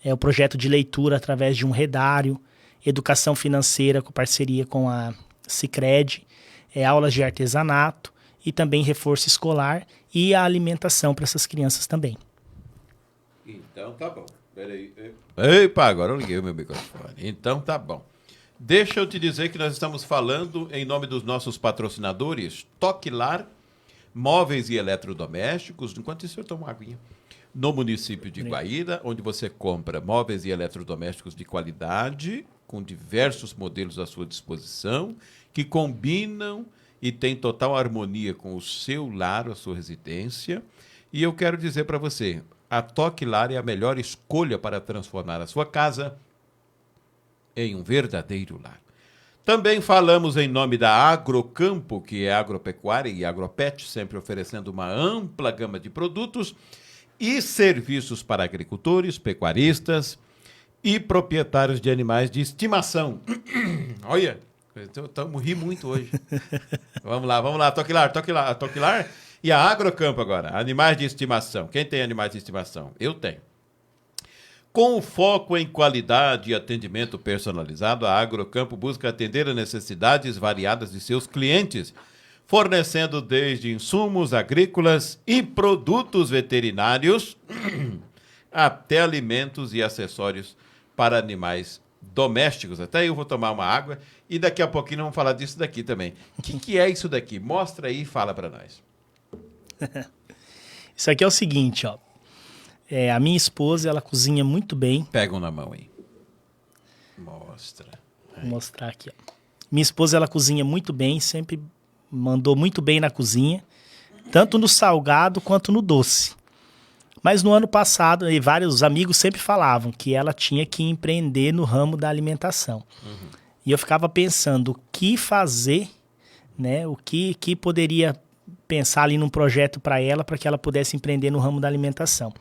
o projeto de leitura através de um redário, educação financeira com parceria com a Sicredi, aulas de artesanato e também reforço escolar e a alimentação para essas crianças também. Então tá bom. Peraí. Epa, agora eu liguei o meu microfone. Então tá bom. Deixa eu te dizer que nós estamos falando em nome dos nossos patrocinadores, Toquilar, móveis e eletrodomésticos. Enquanto isso eu tomo uma aguinha. No município de Guaíra, onde você compra móveis e eletrodomésticos de qualidade, com diversos modelos à sua disposição, que combinam e têm total harmonia com o seu lar, a sua residência. E eu quero dizer para você, a Toquilar é a melhor escolha para transformar a sua casa em um verdadeiro lar. Também falamos em nome da Agrocampo, que é agropecuária e agropet, sempre oferecendo uma ampla gama de produtos e serviços para agricultores, pecuaristas e proprietários de animais de estimação. Olha, estamos rindo muito hoje. Vamos lá, Toquilar. E a Agrocampo agora, animais de estimação. Quem tem animais de estimação? Eu tenho. Com foco em qualidade e atendimento personalizado, a Agrocampo busca atender as necessidades variadas de seus clientes, fornecendo desde insumos agrícolas e produtos veterinários até alimentos e acessórios para animais domésticos. Até eu vou tomar uma água e daqui a pouquinho vamos falar disso daqui também. O que é isso daqui? Mostra aí e fala para nós. Isso aqui é o seguinte, ó. A minha esposa, ela cozinha muito bem. Pega um na mão aí. Mostra. Vou mostrar aqui, ó. Minha esposa, ela cozinha muito bem, sempre mandou muito bem na cozinha, tanto no salgado quanto no doce. Mas no ano passado, e vários amigos sempre falavam que ela tinha que empreender no ramo da alimentação. Uhum. E eu ficava pensando o que fazer, né? O que poderia pensar ali num projeto para que ela pudesse empreender no ramo da alimentação.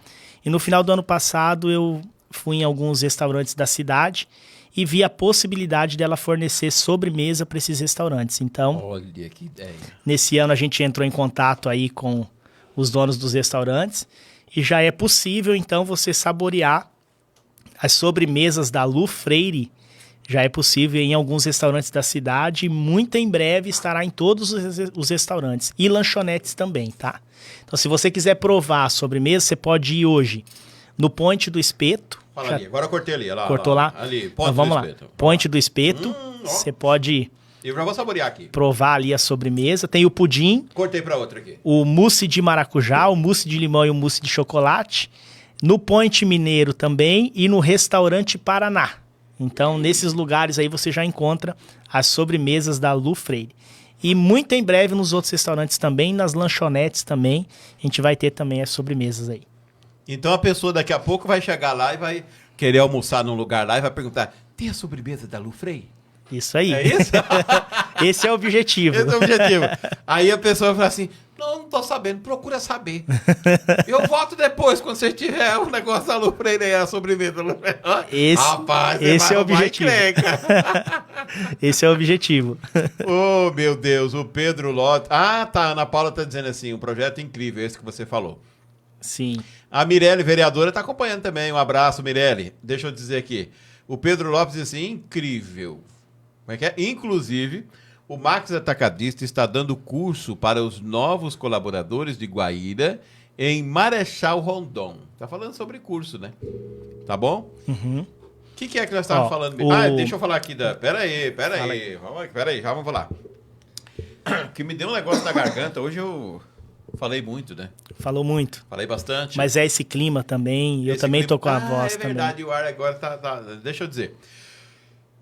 E no final do ano passado eu fui em alguns restaurantes da cidade e vi a possibilidade dela fornecer sobremesa para esses restaurantes. Então, olha que ideia. Nesse ano a gente entrou em contato aí com os donos dos restaurantes e já é possível então você saborear as sobremesas da Lu Freire. Já é possível em alguns restaurantes da cidade e muito em breve estará em todos os restaurantes e lanchonetes também, tá? Então, se você quiser provar a sobremesa, você pode ir hoje no Ponte do Espeto. Fala ali, agora eu cortei ali. Lá, cortou lá? Ali, Ponte então, vamos do Espeto. Lá. Ponte do Espeto, você pode eu já vou saborear aqui. Provar ali a sobremesa. Tem o pudim. Cortei para outra aqui. O mousse de maracujá, o mousse de limão e o mousse de chocolate. No Ponte Mineiro também e no Restaurante Paraná. Então, nesses lugares aí você já encontra as sobremesas da Lu Freire. E muito em breve nos outros restaurantes também, nas lanchonetes também, a gente vai ter também as sobremesas aí. Então a pessoa daqui a pouco vai chegar lá e vai querer almoçar num lugar lá e vai perguntar, tem a sobremesa da Lu Freire? Isso aí. É isso? Esse é o objetivo. Esse é o objetivo. Aí a pessoa vai falar assim, não tô sabendo, procura saber. Eu volto depois, quando você tiver o negócio da Lu Freire aí, a sobremesa da Lu Freire. Rapaz, esse é o objetivo. Esse é o objetivo. Oh, meu Deus, o Pedro Lopes. Ah, tá, a Ana Paula tá dizendo assim, um projeto incrível, esse que você falou. Sim. A Mirelle, vereadora, tá acompanhando também. Um abraço, Mirelle. Deixa eu dizer aqui. O Pedro Lopes diz assim, incrível. Como é que é? Inclusive, o Max Atacadista está dando curso para os novos colaboradores de Guaíra em Marechal Rondon. Tá falando sobre curso, né? Tá bom? Uhum. O que é que nós estávamos falando? Deixa eu falar aqui da... Pera aí. Já vamos falar. Que me deu um negócio na garganta. Hoje eu falei muito, né? Falou muito. Falei bastante. Mas é esse clima também. Eu também tô com a voz também. É verdade, o ar agora tá... Deixa eu dizer.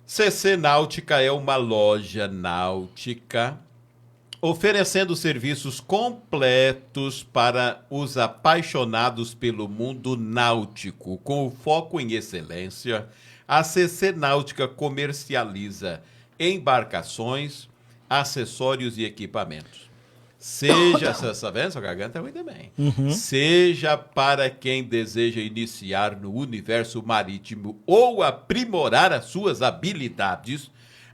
CC Náutica é uma loja náutica Oferecendo serviços completos para os apaixonados pelo mundo náutico, com foco em excelência, a CC Náutica comercializa embarcações, acessórios e equipamentos. Seja, você está vendo? Sua garganta é muito bem. Seja para quem deseja iniciar no universo marítimo ou aprimorar as suas habilidades,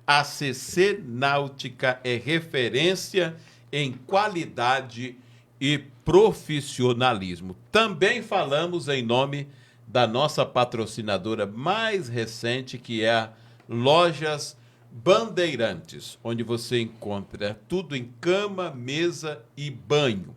a CC Náutica é referência em qualidade e profissionalismo. Também falamos em nome da nossa patrocinadora mais recente, que é a Lojas Bandeirantes, onde você encontra tudo em cama, mesa e banho.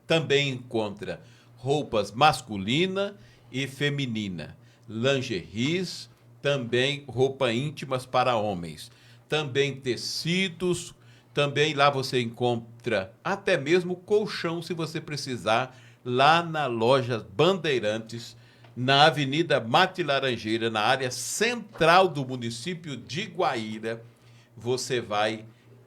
Também encontra roupas masculina e feminina, lingeries, também roupa íntimas para homens, também tecidos, também lá você encontra até mesmo colchão, se você precisar, lá na loja Bandeirantes, na Avenida Mate Laranjeira, na área central do município de Guaíra, você vai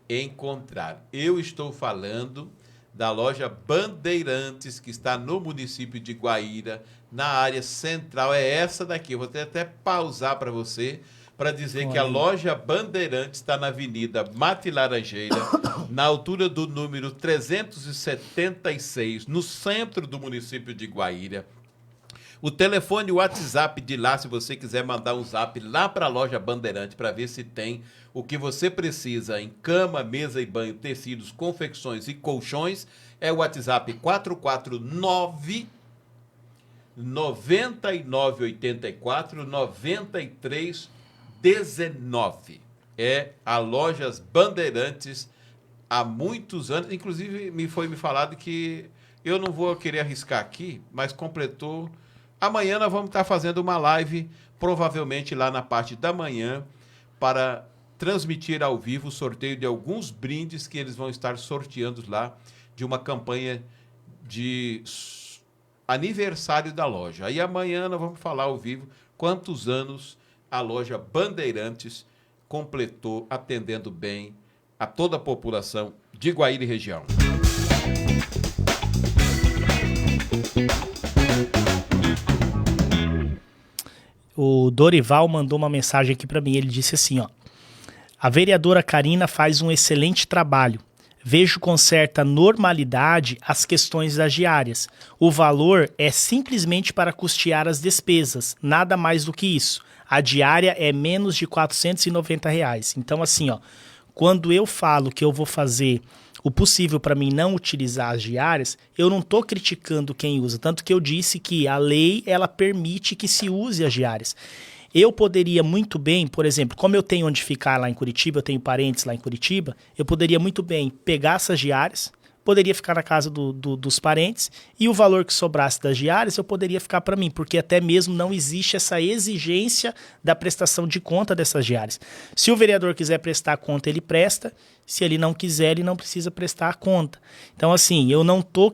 encontrar. Eu estou falando da loja Bandeirantes, que está no município de Guaíra, na área central. É essa daqui. Eu vou até pausar para você, para dizer que a loja Bandeirantes está na Avenida Mate Laranjeira, na altura do número 376, no centro do município de Guaíra. O telefone e o WhatsApp de lá, se você quiser mandar um zap lá para a loja Bandeirante para ver se tem o que você precisa em cama, mesa e banho, tecidos, confecções e colchões, é o WhatsApp 449 9984 9319. É a Lojas Bandeirantes há muitos anos. Inclusive, me falado que eu não vou querer arriscar aqui, mas completou. Amanhã nós vamos estar fazendo uma live, provavelmente lá na parte da manhã, para transmitir ao vivo o sorteio de alguns brindes que eles vão estar sorteando lá, de uma campanha de aniversário da loja. Aí amanhã nós vamos falar ao vivo quantos anos a loja Bandeirantes completou, atendendo bem a toda a população de Guaíra e região. O Dorival mandou uma mensagem aqui para mim. Ele disse assim, ó: a vereadora Karina faz um excelente trabalho. Vejo com certa normalidade as questões das diárias. O valor é simplesmente para custear as despesas, nada mais do que isso. A diária é menos de R$490. Então, assim, ó, quando eu falo que eu vou fazer o possível para mim não utilizar as diárias, eu não estou criticando quem usa. Tanto que eu disse que a lei, ela permite que se use as diárias. Eu poderia muito bem, por exemplo, como eu tenho onde ficar lá em Curitiba, eu tenho parentes lá em Curitiba, eu poderia muito bem pegar essas diárias, poderia ficar na casa dos parentes, e o valor que sobrasse das diárias eu poderia ficar para mim, porque até mesmo não existe essa exigência da prestação de conta dessas diárias. Se o vereador quiser prestar conta, ele presta. Se ele não quiser, ele não precisa prestar a conta. Então, assim, eu não tô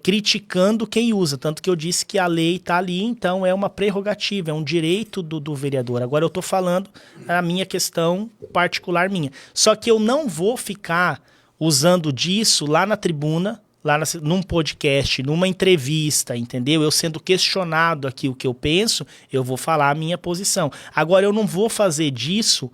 criticando quem usa, tanto que eu disse que a lei está ali, então é uma prerrogativa, é um direito do vereador. Agora eu estou falando a minha questão particular minha. Só que eu não vou ficar usando disso lá na tribuna, num podcast, numa entrevista, entendeu? Eu sendo questionado aqui o que eu penso, eu vou falar a minha posição. Agora eu não vou fazer disso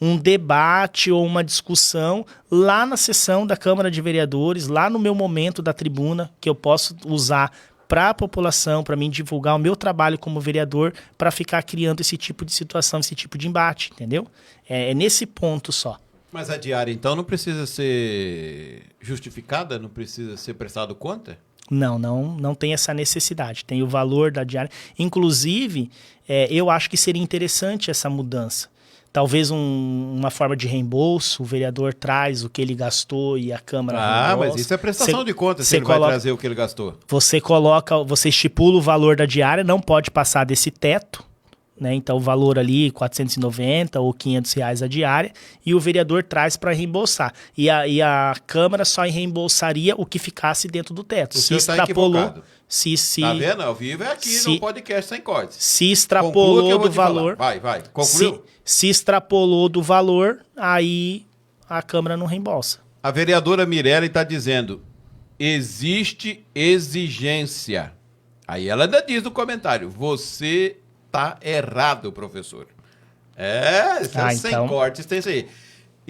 um debate ou uma discussão lá na sessão da Câmara de Vereadores, lá no meu momento da tribuna, que eu posso usar para a população, para mim divulgar o meu trabalho como vereador, para ficar criando esse tipo de situação, esse tipo de embate, entendeu? É nesse ponto só. Mas a diária, então, não precisa ser justificada? Não precisa ser prestado conta? Não tem essa necessidade. Tem o valor da diária. Inclusive, eu acho que seria interessante essa mudança. Talvez uma forma de reembolso, o vereador traz o que ele gastou e a Câmara reembolsa. Mas isso é prestação de contas, se ele vai trazer o que ele gastou. Você estipula o valor da diária, não pode passar desse teto, né? Então o valor ali, R$490 ou R$500 a diária, e o vereador traz para reembolsar. E a Câmara só reembolsaria o que ficasse dentro do teto. Se extrapolou... Tá vendo? Ao vivo é aqui no podcast sem cortes. Se extrapolou do valor... Vai. Concluiu? Se extrapolou do valor, aí a Câmara não reembolsa. A vereadora Mirelle está dizendo, existe exigência. Aí ela ainda diz no comentário, você está errado, professor. Sem então... cortes, tem isso aí.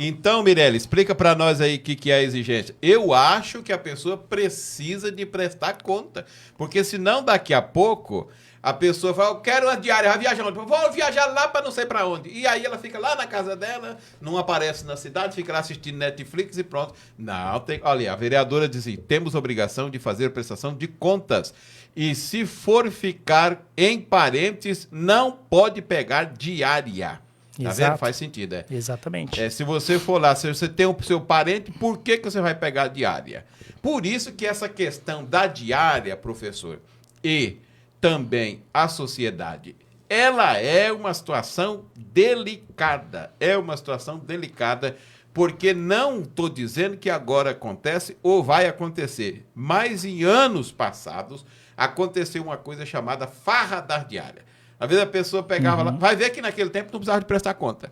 Então, Mirelle, explica para nós aí o que é a exigência. Eu acho que a pessoa precisa de prestar conta, porque senão daqui a pouco a pessoa fala, eu quero uma diária, vai viajar onde? Vou viajar lá para não sei para onde. E aí ela fica lá na casa dela, não aparece na cidade, fica lá assistindo Netflix e pronto. Não, olha, a vereadora diz assim, temos obrigação de fazer prestação de contas. E se for ficar em parentes, não pode pegar diária. Tá vendo? Faz sentido, é. Exatamente. Se você for lá, se você tem o seu parente, por que você vai pegar diária? Por isso que essa questão da diária, professor, e também a sociedade, ela é uma situação delicada. É uma situação delicada, porque não estou dizendo que agora acontece ou vai acontecer, mas em anos passados aconteceu uma coisa chamada farra da diária. Às vezes a pessoa pegava lá, vai ver que naquele tempo não precisava de prestar conta.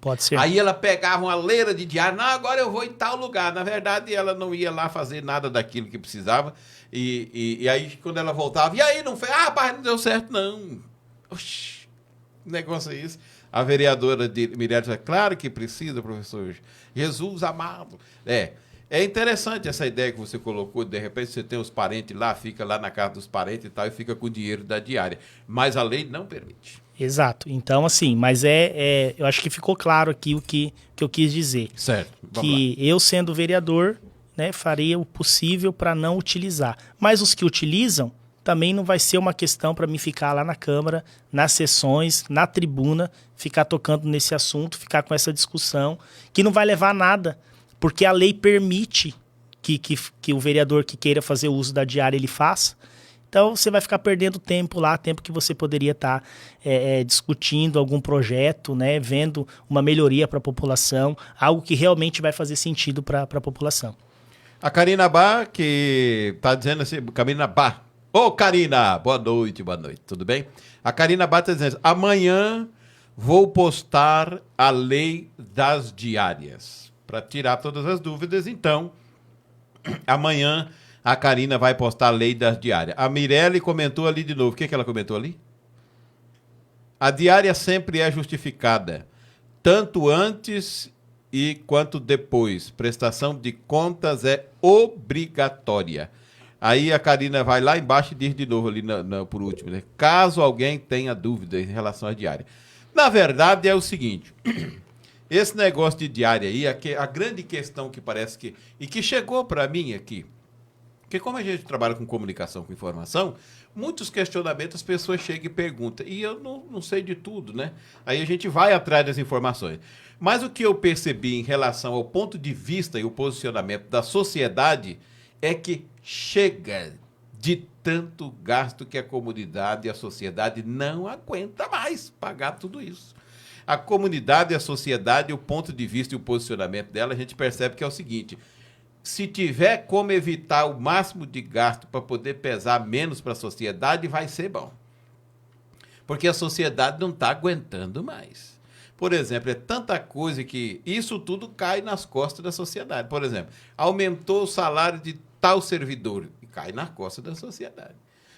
Pode ser. Aí ela pegava uma leira de diário, não, agora eu vou em tal lugar. Na verdade, ela não ia lá fazer nada daquilo que precisava. E aí, quando ela voltava, e aí não fez? Ah, rapaz, não deu certo, não. Oxi, negócio é isso. A vereadora de Mirelle disse, claro que precisa, professor. Jesus amado. É interessante essa ideia que você colocou, de repente você tem os parentes lá, fica lá na casa dos parentes e tal, e fica com o dinheiro da diária. Mas a lei não permite. Exato. Então, assim, mas eu acho que ficou claro aqui o que eu quis dizer. Certo. Que eu, sendo vereador, né, faria o possível para não utilizar. Mas os que utilizam, também não vai ser uma questão para mim ficar lá na Câmara, nas sessões, na tribuna, ficar tocando nesse assunto, ficar com essa discussão, que não vai levar a nada. Porque a lei permite que o vereador que queira fazer uso da diária, ele faça. Então, você vai ficar perdendo tempo lá, tempo que você poderia estar discutindo algum projeto, né, vendo uma melhoria para a população, algo que realmente vai fazer sentido para a população. A Karina Bá, que está dizendo assim, Karina Bá. Ô, Karina, boa noite, tudo bem? A Karina Bá está dizendo, amanhã vou postar a lei das diárias. Para tirar todas as dúvidas, então, amanhã a Karina vai postar a lei das diárias. A Mirelle comentou ali de novo. O que ela comentou ali? A diária sempre é justificada, tanto antes quanto depois. Prestação de contas é obrigatória. Aí a Karina vai lá embaixo e diz de novo ali por último, né? Caso alguém tenha dúvida em relação à diária. Na verdade é o seguinte... Esse negócio de diária aí, a grande questão que parece que... E que chegou para mim aqui, porque como a gente trabalha com comunicação, com informação, muitos questionamentos as pessoas chegam e perguntam. E eu não sei de tudo, né? Aí a gente vai atrás das informações. Mas o que eu percebi em relação ao ponto de vista e o posicionamento da sociedade é que chega de tanto gasto que a comunidade e a sociedade não aguenta mais pagar tudo isso. A comunidade, a sociedade, o ponto de vista e o posicionamento dela, a gente percebe que é o seguinte, se tiver como evitar o máximo de gasto para poder pesar menos para a sociedade, vai ser bom. Porque a sociedade não está aguentando mais. Por exemplo, é tanta coisa que isso tudo cai nas costas da sociedade. Por exemplo, aumentou o salário de tal servidor e cai nas costas da sociedade.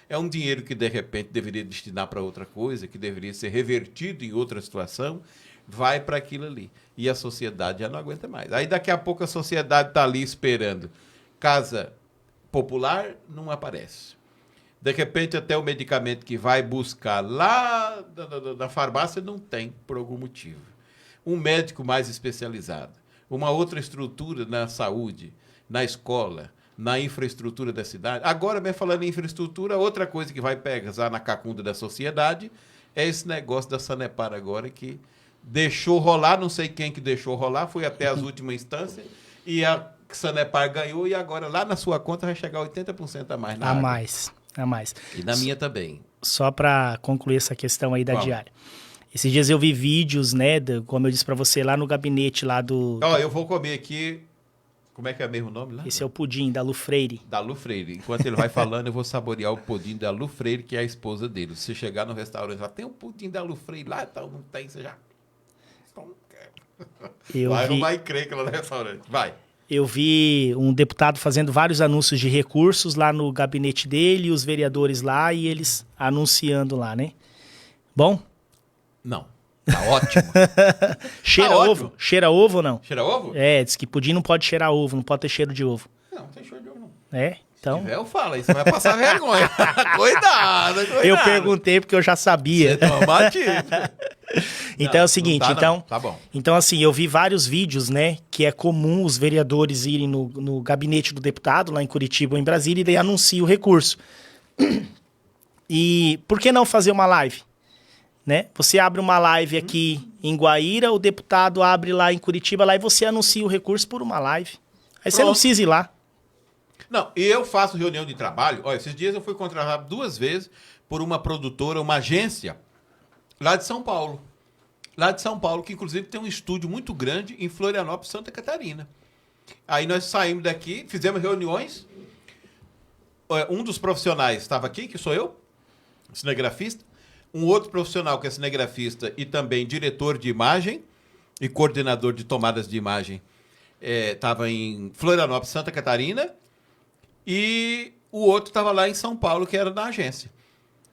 É um dinheiro que, de repente, deveria destinar para outra coisa, que deveria ser revertido em outra situação, vai para aquilo ali. E a sociedade já não aguenta mais. Aí, daqui a pouco, a sociedade está ali esperando. Casa popular não aparece. De repente, até o medicamento que vai buscar lá da farmácia não tem, por algum motivo. Um médico mais especializado. Uma outra estrutura na saúde, na escola, na infraestrutura da cidade. Agora, mesmo falando em infraestrutura, outra coisa que vai pesar na cacunda da sociedade é esse negócio da Sanepar agora, que deixou rolar, não sei quem que deixou rolar, foi até as últimas instâncias, e a Sanepar ganhou, e agora lá na sua conta vai chegar 80% a mais na água. A mais. E na minha também. Só para concluir essa questão aí da diária. Esses dias eu vi vídeos, né, como eu disse para você, lá no gabinete lá do... Eu vou comer aqui... Como é que é mesmo o nome lá? Esse é o pudim da Lu Freire. Da Lu Freire. Enquanto ele vai falando, eu vou saborear o pudim da Lu Freire, que é a esposa dele. Se você chegar no restaurante lá, tem um pudim da Lu Freire lá e tal, não tem, você já... Vai arrumar encrenca lá no restaurante. Vai. Eu vi um deputado fazendo vários anúncios de recursos lá no gabinete dele, os vereadores lá e eles anunciando lá, né? Bom? Não. Tá ótimo. Cheira Tá ovo? ótimo. Cheira ovo ou não? Cheira ovo? É, diz que pudim não pode cheirar ovo, não pode ter cheiro de ovo. Não tem cheiro de ovo, não. É? Então... Se tiver, eu falo, aí você vai passar vergonha. Cuidado. Eu perguntei porque eu já sabia. Você toma tiro. Então é o seguinte, Tá bom. Então assim, eu vi vários vídeos, né, que é comum os vereadores irem no gabinete do deputado lá em Curitiba ou em Brasília e daí anuncia o recurso. E por que não fazer uma live? Né? Você abre uma live aqui em Guaíra, o deputado abre lá em Curitiba lá e você anuncia o recurso por uma live. Aí você não precisa ir lá. Não, eu faço reunião de trabalho. Olha, esses dias eu fui contratado 2 vezes por uma produtora, uma agência lá de São Paulo. Lá de São Paulo, que inclusive tem um estúdio muito grande em Florianópolis, Santa Catarina. Aí nós saímos daqui, fizemos reuniões. Um dos profissionais estava aqui, que sou eu, cinegrafista. Um outro profissional que é cinegrafista e também diretor de imagem e coordenador de tomadas de imagem estava em Florianópolis, Santa Catarina. E o outro estava lá em São Paulo, que era da agência.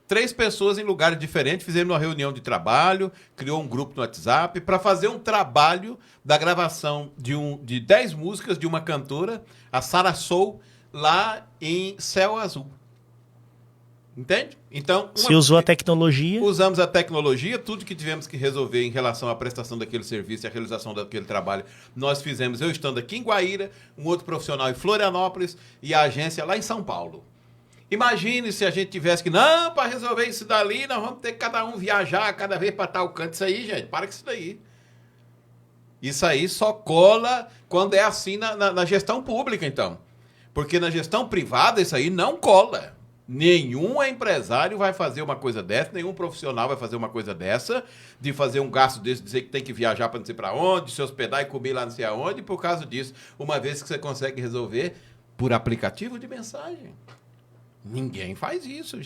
3 pessoas em lugares diferentes, fizemos uma reunião de trabalho, criou um grupo no WhatsApp para fazer um trabalho da gravação de 10 músicas de uma cantora, a Sarah Soul, lá em Céu Azul. Entende? Então, você usou a tecnologia. Usamos a tecnologia, tudo que tivemos que resolver em relação à prestação daquele serviço e à realização daquele trabalho, nós fizemos, eu estando aqui em Guaíra, um outro profissional em Florianópolis e a agência lá em São Paulo. Imagine se a gente tivesse que, não, para resolver isso dali, nós vamos ter que cada um viajar cada vez para tal canto. Isso aí, gente, para com isso daí. Isso aí só cola quando é assim na gestão pública, então. Porque na gestão privada isso aí não cola. Nenhum empresário vai fazer uma coisa dessa, nenhum profissional vai fazer uma coisa dessa, de fazer um gasto desse, dizer que tem que viajar para não sei para onde, se hospedar e comer lá não sei aonde, por causa disso, uma vez que você consegue resolver por aplicativo de mensagem. Ninguém faz isso.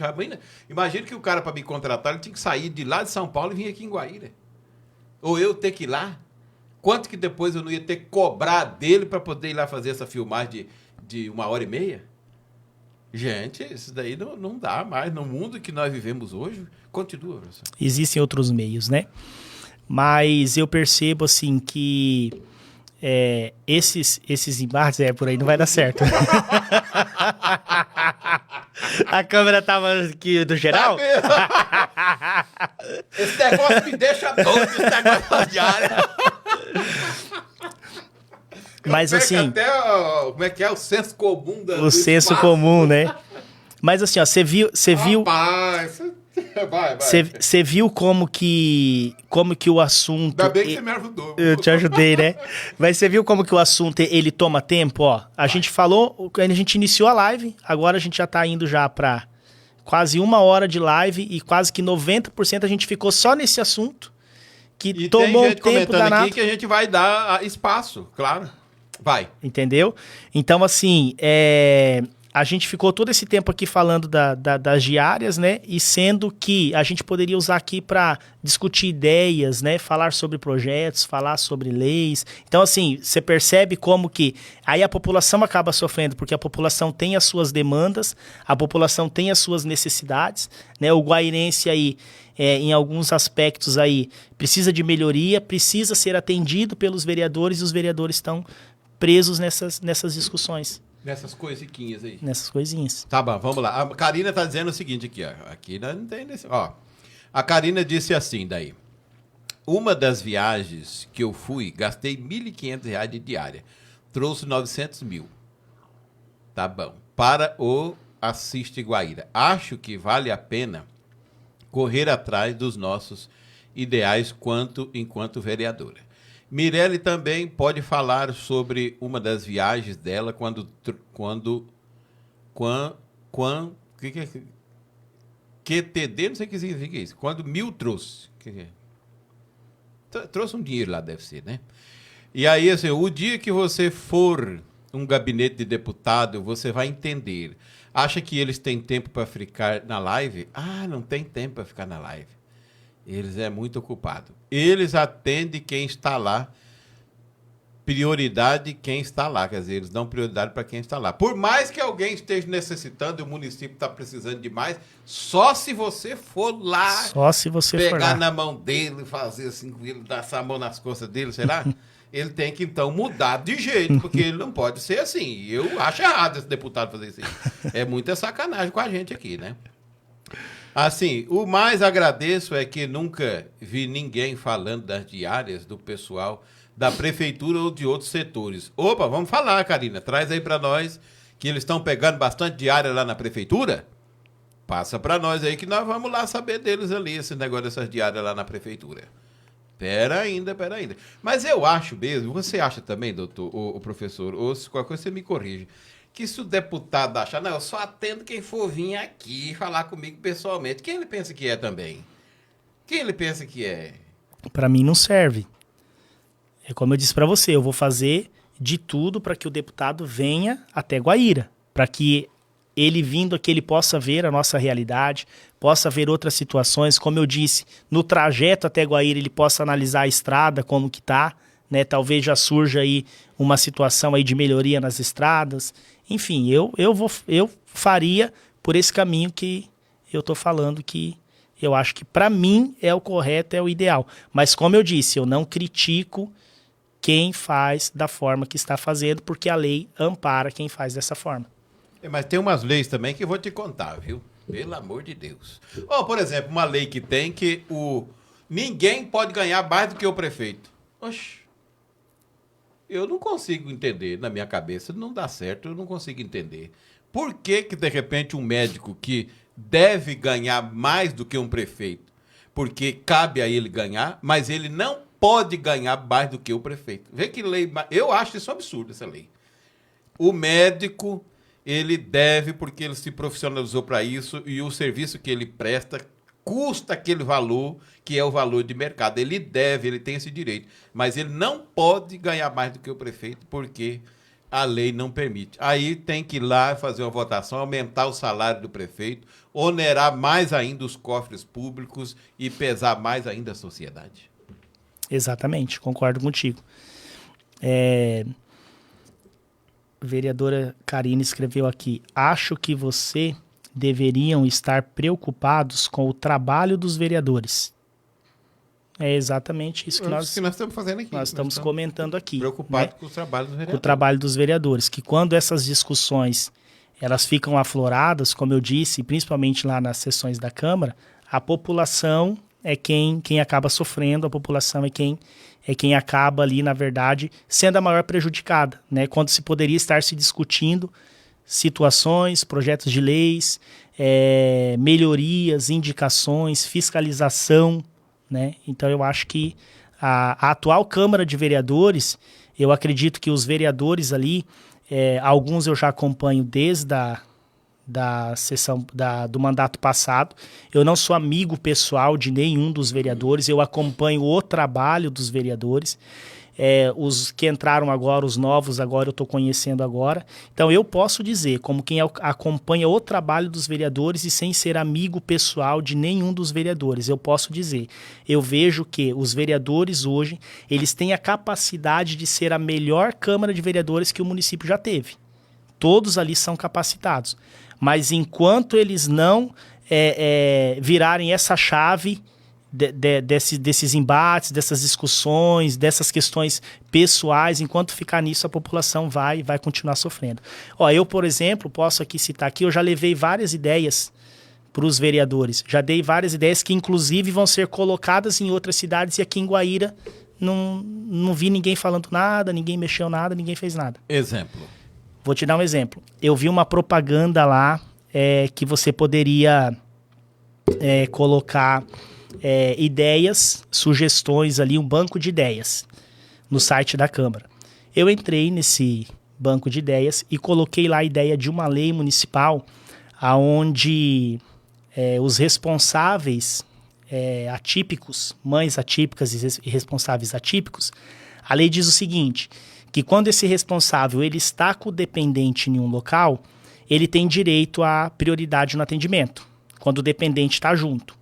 Imagina que o cara, para me contratar, ele tinha que sair de lá de São Paulo e vir aqui em Guaíra. Ou eu ter que ir lá. Quanto que depois eu não ia ter que cobrar dele para poder ir lá fazer essa filmagem de 1h30? Gente, isso daí não dá mais. No mundo que nós vivemos hoje, continua, professor. Existem outros meios, né? Mas eu percebo, assim, que esses embates, por aí não vai dar certo. A câmera tava aqui do geral? Esse negócio me deixa doido, esse negócio de área. Mas assim... Até, como é que é? O senso comum o senso comum, né? Mas assim, ó, você viu... Rapaz, vai. Você viu como que o assunto... Ainda bem que você me ajudou. Eu te ajudei, né? Mas você viu como que o assunto, ele toma tempo, ó? A gente falou, a gente iniciou a live, agora a gente já tá indo já pra quase 1 hora de live e quase que 90% a gente ficou só nesse assunto, que tomou um tempo danado. Aqui que a gente vai dar espaço, claro. Vai. Entendeu? Então, assim, a gente ficou todo esse tempo aqui falando das diárias, né? E sendo que a gente poderia usar aqui para discutir ideias, né? Falar sobre projetos, falar sobre leis. Então, assim, você percebe como que aí a população acaba sofrendo, porque a população tem as suas demandas, a população tem as suas necessidades, né? O guairense aí, em alguns aspectos aí, precisa de melhoria, precisa ser atendido pelos vereadores e os vereadores estão presos nessas discussões. Nessas coisiquinhas aí. Nessas coisinhas. Tá bom, vamos lá. A Karina tá dizendo o seguinte aqui, ó. Aqui não tem desse... Ó, a Karina disse assim daí. Uma das viagens que eu fui, gastei R$1.500 de diária. Trouxe 900 mil. Tá bom. Para o Assiste Guaíra. Acho que vale a pena correr atrás dos nossos ideais enquanto vereadora. Mirelle também pode falar sobre uma das viagens dela QTD, não sei o que significa isso. Quando Mil trouxe. Trouxe um dinheiro lá, deve ser, né? E aí, assim, o dia que você for um gabinete de deputado, você vai entender. Acha que eles têm tempo para ficar na live? Ah, não tem tempo para ficar na live. Eles é muito ocupado. Eles atendem quem está lá prioridade quem está lá, quer dizer, eles dão prioridade para quem está lá. Por mais que alguém esteja necessitando e o município está precisando de mais, só se você for lá, Só se você for pegar lá. na mão dele, fazer assim com ele, dar essa mão nas costas dele, sei lá, ele tem que então mudar de jeito, porque ele não pode ser assim. Eu acho errado esse deputado fazer isso aí. É muita sacanagem com a gente aqui, né? Assim, o mais agradeço é que nunca vi ninguém falando das diárias do pessoal da prefeitura ou de outros setores. Opa, vamos falar, Karina. Traz aí para nós que eles estão pegando bastante diária lá na prefeitura. Passa para nós aí que nós vamos lá saber deles ali, esse negócio dessas diárias lá na prefeitura. Pera ainda. Mas eu acho mesmo, você acha também, doutor, o professor, ou se qualquer coisa você me corrige, que se o deputado achar, não, eu só atendo quem for vir aqui falar comigo pessoalmente. Quem ele pensa que é também? Quem ele pensa que é? Para mim não serve. É como eu disse para você, eu vou fazer de tudo para que o deputado venha até Guaíra, para que ele vindo aqui ele possa ver a nossa realidade, possa ver outras situações, como eu disse, no trajeto até Guaíra ele possa analisar a estrada, como que tá, né? Talvez já surja aí uma situação aí de melhoria nas estradas. Enfim, eu faria por esse caminho que eu tô falando, que eu acho que para mim é o correto, é o ideal. Mas como eu disse, eu não critico quem faz da forma que está fazendo, porque a lei ampara quem faz dessa forma. Mas tem umas leis também que eu vou te contar, viu? Pelo amor de Deus. Ou, por exemplo, uma lei que tem que ninguém pode ganhar mais do que o prefeito. Oxi. Eu não consigo entender, na minha cabeça, não dá certo, eu não consigo entender. Por que que, de repente, um médico que deve ganhar mais do que um prefeito, porque cabe a ele ganhar, mas ele não pode ganhar mais do que o prefeito? Vê que lei... Eu acho isso absurdo, essa lei. O médico, ele deve, porque ele se profissionalizou para isso, e o serviço que ele presta custa aquele valor, que é o valor de mercado. Ele deve, ele tem esse direito. Mas ele não pode ganhar mais do que o prefeito, porque a lei não permite. Aí tem que ir lá fazer uma votação, aumentar o salário do prefeito, onerar mais ainda os cofres públicos e pesar mais ainda a sociedade. Exatamente, concordo contigo. Vereadora Karina escreveu aqui: acho que você deveriam estar preocupados com o trabalho dos vereadores. É exatamente isso que nós estamos fazendo aqui. Nós estamos comentando aqui. Preocupados, né, com o trabalho dos vereadores. Com o trabalho dos vereadores, que quando essas discussões elas ficam afloradas, como eu disse, principalmente lá nas sessões da Câmara, a população é quem acaba sofrendo, a população é quem acaba ali, na verdade, sendo a maior prejudicada, né? Quando se poderia estar se discutindo situações, projetos de leis, melhorias, indicações, fiscalização, né? Então eu acho que a atual Câmara de Vereadores, eu acredito que os vereadores ali, alguns eu já acompanho desde da sessão do mandato passado. Eu não sou amigo pessoal de nenhum dos vereadores, eu acompanho o trabalho dos vereadores. Os que entraram agora, os novos agora, eu estou conhecendo agora. Então eu posso dizer, como quem acompanha o trabalho dos vereadores e sem ser amigo pessoal de nenhum dos vereadores, eu posso dizer, eu vejo que os vereadores hoje, eles têm a capacidade de ser a melhor Câmara de Vereadores que o município já teve. Todos ali são capacitados. Mas enquanto eles não virarem essa chave desses embates, dessas discussões, dessas questões pessoais, enquanto ficar nisso, a população vai continuar sofrendo. Eu, por exemplo, posso aqui citar aqui, eu já levei várias ideias para os vereadores. Já dei várias ideias que, inclusive, vão ser colocadas em outras cidades, e aqui em Guaíra não vi ninguém falando nada, ninguém mexeu nada, ninguém fez nada. Exemplo. Vou te dar um exemplo. Eu vi uma propaganda lá que você poderia colocar ideias, sugestões ali, um banco de ideias no site da Câmara. Eu entrei nesse banco de ideias e coloquei lá a ideia de uma lei municipal onde os responsáveis atípicos, mães atípicas e responsáveis atípicos, a lei diz o seguinte, que quando esse responsável ele está com o dependente em um local, ele tem direito à prioridade no atendimento, quando o dependente está junto.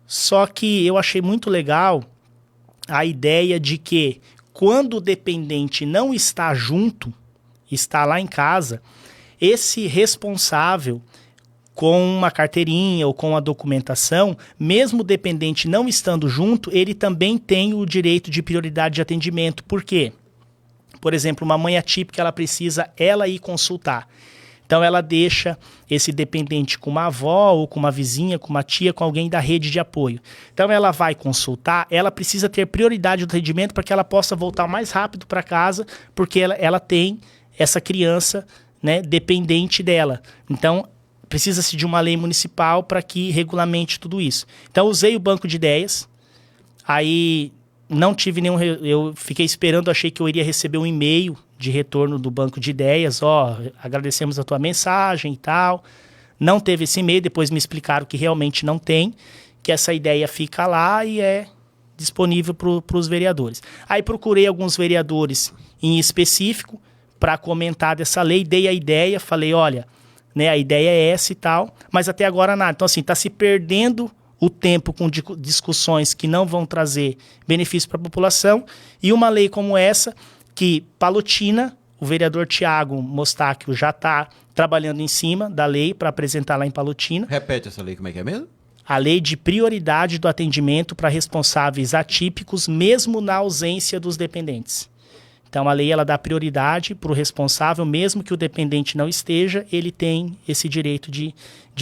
Só que eu achei muito legal a ideia de que quando o dependente não está junto, está lá em casa, esse responsável com uma carteirinha ou com a documentação, mesmo o dependente não estando junto, ele também tem o direito de prioridade de atendimento. Por quê? Por exemplo, uma mãe atípica, ela precisa ir consultar. Então, ela deixa esse dependente com uma avó ou com uma vizinha, com uma tia, com alguém da rede de apoio. Então, ela vai consultar, ela precisa ter prioridade do atendimento para que ela possa voltar mais rápido para casa, porque ela tem essa criança, né, dependente dela. Então, precisa-se de uma lei municipal para que regulamente tudo isso. Então, usei o banco de ideias, aí não tive nenhum... Eu fiquei esperando, achei que eu iria receber um e-mail de retorno do banco de ideias, agradecemos a tua mensagem e tal. Não teve esse e-mail, depois me explicaram que realmente não tem, que essa ideia fica lá e é disponível para os vereadores. Aí procurei alguns vereadores em específico para comentar dessa lei, dei a ideia, falei, olha, né, a ideia é essa e tal, mas até agora nada. Então, assim, está se perdendo o tempo com discussões que não vão trazer benefício para a população, e uma lei como essa, que Palotina, o vereador Tiago Mostáquio já está trabalhando em cima da lei para apresentar lá em Palotina. Repete essa lei, como é que é mesmo? A lei de prioridade do atendimento para responsáveis atípicos, mesmo na ausência dos dependentes. Então, a lei ela dá prioridade para o responsável, mesmo que o dependente não esteja, ele tem esse direito de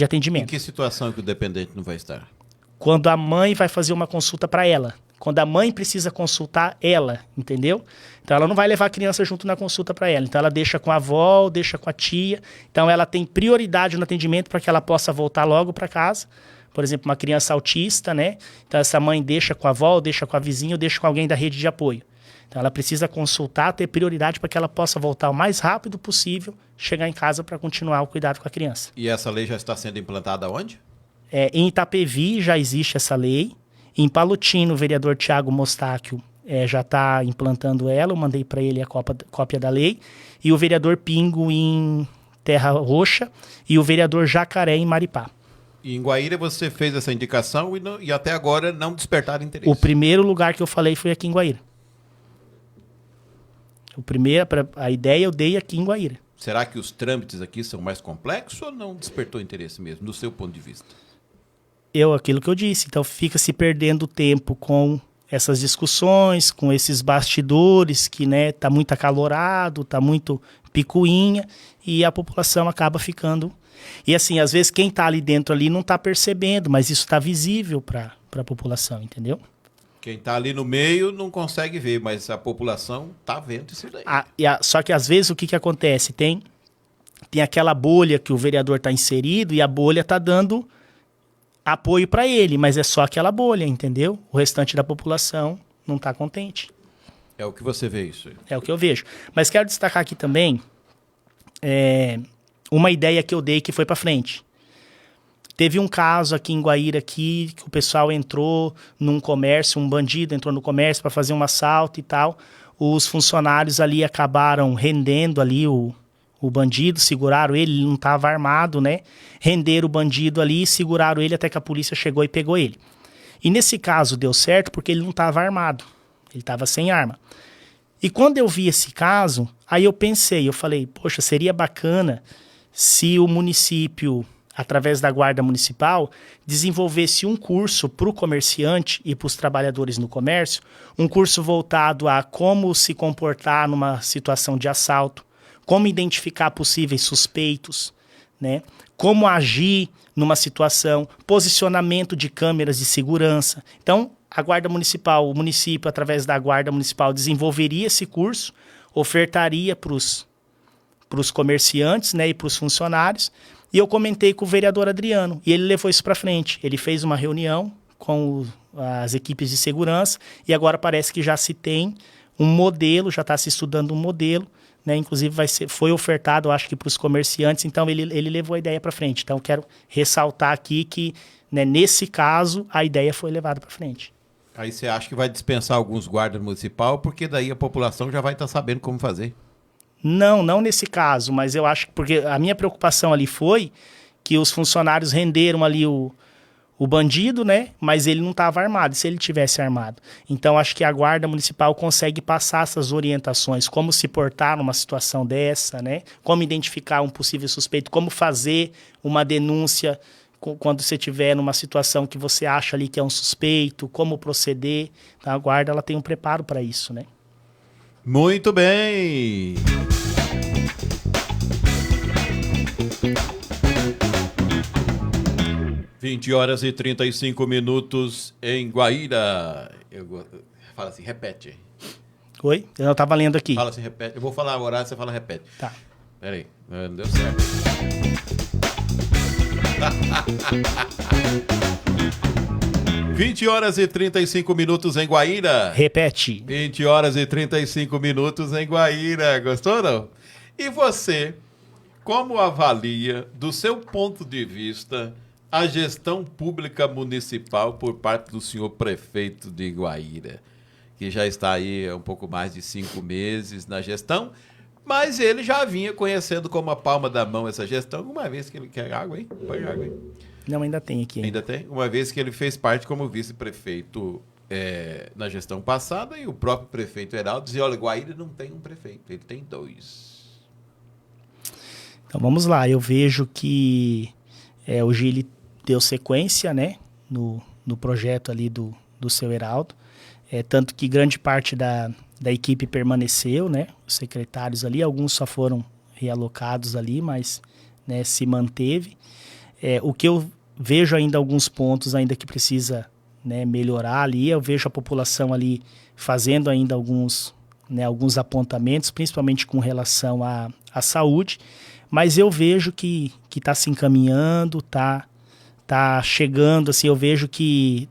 atendimento. Em que situação que o dependente não vai estar? Quando a mãe vai fazer uma consulta para ela. Quando a mãe precisa consultar ela, entendeu? Então, ela não vai levar a criança junto na consulta para ela. Então, ela deixa com a avó, ou deixa com a tia. Então, ela tem prioridade no atendimento para que ela possa voltar logo para casa. Por exemplo, uma criança autista, né? Então, essa mãe deixa com a avó, ou deixa com a vizinha, ou deixa com alguém da rede de apoio. Então, ela precisa consultar, ter prioridade para que ela possa voltar o mais rápido possível, chegar em casa para continuar o cuidado com a criança. E essa lei já está sendo implantada onde? Em Itapevi já existe essa lei. Em Palotina, o vereador Tiago Mostáquio já está implantando ela. Eu mandei para ele a cópia da lei. E o vereador Pingo em Terra Roxa e o vereador Jacaré em Maripá. E em Guaíra você fez essa indicação e até agora não despertaram interesse. O primeiro lugar que eu falei foi aqui em Guaíra. A ideia eu dei aqui em Guaíra. Será que os trâmites aqui são mais complexos ou não despertou interesse mesmo, do seu ponto de vista? Aquilo que eu disse. Então fica se perdendo tempo com essas discussões, com esses bastidores que, né, tá muito acalorado, tá muito picuinha e a população acaba ficando... E assim, às vezes quem tá ali dentro ali não tá percebendo, mas isso tá visível para a população, entendeu? Quem está ali no meio não consegue ver, mas a população está vendo isso daí. Só que às vezes o que acontece? Tem aquela bolha que o vereador está inserido e a bolha está dando apoio para ele, mas é só aquela bolha, entendeu? O restante da população não está contente. É o que você vê isso aí. É o que eu vejo. Mas quero destacar aqui também uma ideia que eu dei que foi para frente. Teve um caso aqui em Guaíra que o pessoal entrou num comércio, um bandido entrou no comércio para fazer um assalto e tal. Os funcionários ali acabaram rendendo ali o bandido, seguraram ele não estava armado, né? Renderam o bandido ali, seguraram ele até que a polícia chegou e pegou ele. E nesse caso deu certo porque ele não estava armado, ele estava sem arma. E quando eu vi esse caso, aí eu falei, poxa, seria bacana se o município, através da Guarda Municipal, desenvolvesse um curso para o comerciante e para os trabalhadores no comércio, um curso voltado a como se comportar numa situação de assalto, como identificar possíveis suspeitos, né? Como agir numa situação, posicionamento de câmeras de segurança. Então, a Guarda Municipal, o município, através da Guarda Municipal, desenvolveria esse curso, ofertaria para os comerciantes, né, e para os funcionários. E eu comentei com o vereador Adriano, e ele levou isso para frente. Ele fez uma reunião com as equipes de segurança, e agora parece que já se tem um modelo, já está se estudando um modelo, né? Inclusive foi ofertado, eu acho que para os comerciantes, então ele levou a ideia para frente. Então quero ressaltar aqui que, né, nesse caso, a ideia foi levada para frente. Aí você acha que vai dispensar alguns guardas municipal, porque daí a população já vai estar sabendo como fazer? Não nesse caso, mas eu acho que... Porque a minha preocupação ali foi que os funcionários renderam ali o o bandido, né? Mas ele não estava armado, se ele tivesse armado. Então, acho que a Guarda Municipal consegue passar essas orientações, como se portar numa situação dessa, né? Como identificar um possível suspeito, como fazer uma denúncia quando você estiver numa situação que você acha ali que é um suspeito, como proceder. Então, a Guarda ela tem um preparo para isso, né? Muito bem! 20h35 em Guaíra. Fala assim, repete. Oi? Eu não estava lendo aqui. Fala assim, repete. Eu vou falar o horário, você fala repete. Tá. Peraí, não deu certo. 20h35 em Guaíra. Repete. 20h35 em Guaíra. Gostou, não? E você, como avalia, do seu ponto de vista, a gestão pública municipal por parte do senhor prefeito de Guaíra, que já está aí há um pouco mais de 5 meses na gestão, mas ele já vinha conhecendo como a palma da mão essa gestão, uma vez que ele quer água, hein? Põe água, hein? Não, ainda tem aqui. Ainda tem? Uma vez que ele fez parte como vice-prefeito na gestão passada, e o próprio prefeito Heraldo dizia, olha, Guaíra não tem um prefeito, ele tem 2. Então vamos lá, eu vejo que hoje ele deu sequência, né, no projeto ali do seu Heraldo, tanto que grande parte da equipe permaneceu, né, os secretários ali, alguns só foram realocados ali, mas, né, se manteve. O que eu vejo ainda alguns pontos ainda que precisa, né, melhorar ali, eu vejo a população ali fazendo ainda alguns apontamentos, principalmente com relação à saúde, mas eu vejo que está se encaminhando, tá chegando, assim, eu vejo que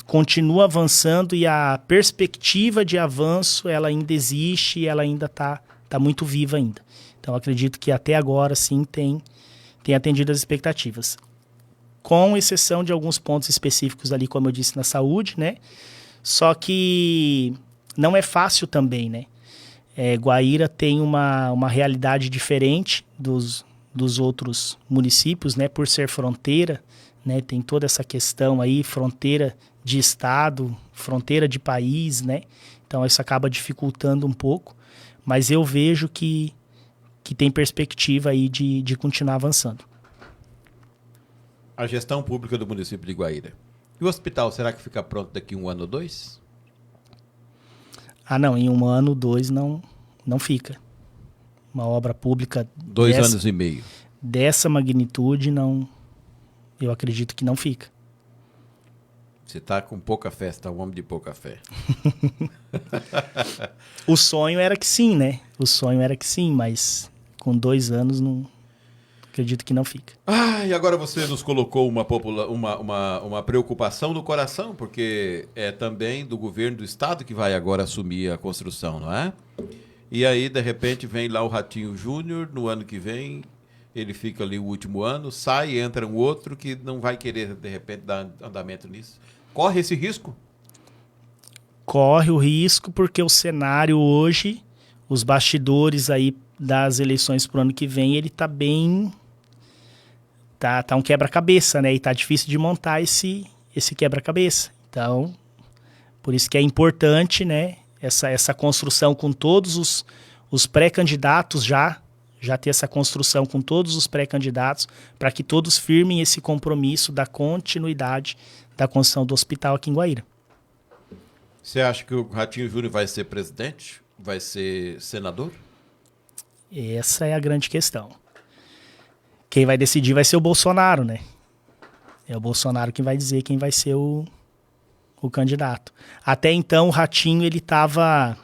continua avançando e a perspectiva de avanço, ela ainda existe e ela ainda tá muito viva ainda. Então, acredito que até agora, sim, tem atendido as expectativas. Com exceção de alguns pontos específicos ali, como eu disse, na saúde, né? Só que não é fácil também, né? Guaíra tem uma realidade diferente dos outros municípios, né? Por ser fronteira, né? Tem toda essa questão aí, fronteira de estado, fronteira de país, né? Então isso acaba dificultando um pouco, mas eu vejo que tem perspectiva aí de continuar avançando. A gestão pública do município de Guaíra. E o hospital, será que fica pronto daqui 1 ano ou 2? Ah, não, em 1 ano, 2 não fica. Uma obra pública 2 anos e meio. Dessa magnitude, não, eu acredito que não fica. Você está com pouca fé, você está um homem de pouca fé. O sonho era que sim, né? O sonho era que sim, mas com 2 anos não acredito que não fica. E agora você nos colocou uma preocupação no coração, porque é também do governo do estado que vai agora assumir a construção, não é? E aí, de repente, vem lá o Ratinho Júnior, no ano que vem, ele fica ali o último ano, sai, entra um outro que não vai querer, de repente, dar andamento nisso. Corre esse risco? Corre o risco porque o cenário hoje, os bastidores aí das eleições para o ano que vem, ele tá bem... Tá um quebra-cabeça, né? E tá difícil de montar esse quebra-cabeça. Então, por isso que é importante, né? Essa construção com todos os pré-candidatos já ter essa construção com todos os pré-candidatos para que todos firmem esse compromisso da continuidade da construção do hospital aqui em Guaíra. Você acha que o Ratinho Júnior vai ser presidente? Vai ser senador? Essa é a grande questão. Quem vai decidir vai ser o Bolsonaro, né? É o Bolsonaro quem vai dizer quem vai ser o candidato. Até então, o Ratinho, ele estava...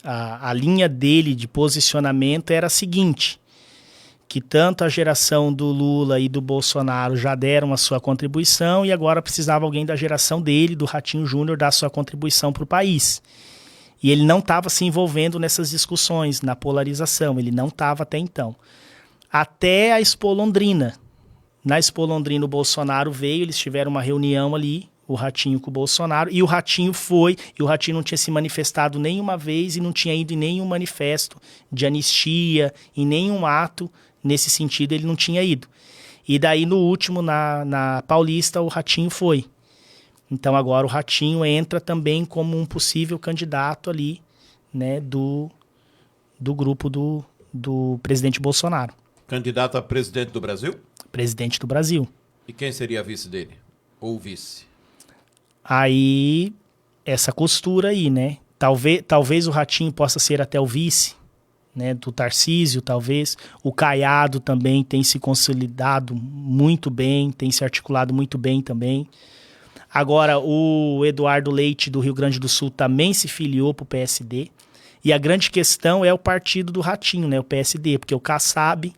a linha dele de posicionamento era a seguinte, que tanto a geração do Lula e do Bolsonaro já deram a sua contribuição e agora precisava alguém da geração dele, do Ratinho Júnior, dar a sua contribuição para o país. E ele não estava se envolvendo nessas discussões, na polarização, ele não estava até então. Até a Expo Londrina. Na Expo Londrina o Bolsonaro veio, eles tiveram uma reunião ali, o Ratinho com o Bolsonaro, e o Ratinho foi, e o Ratinho não tinha se manifestado nenhuma vez e não tinha ido em nenhum manifesto de anistia, em nenhum ato, nesse sentido ele não tinha ido. E daí no último, na Paulista, o Ratinho foi. Então agora o Ratinho entra também como um possível candidato ali, né, do grupo do presidente Bolsonaro. Candidato a presidente do Brasil? Presidente do Brasil. E quem seria a vice dele? Ou vice? Aí, essa costura aí, né? Talvez o Ratinho possa ser até o vice, né? Do Tarcísio, talvez. O Caiado também tem se consolidado muito bem, tem se articulado muito bem também. Agora, o Eduardo Leite, do Rio Grande do Sul, também se filiou para o PSD. E a grande questão é o partido do Ratinho, né? O PSD, porque o Kassab...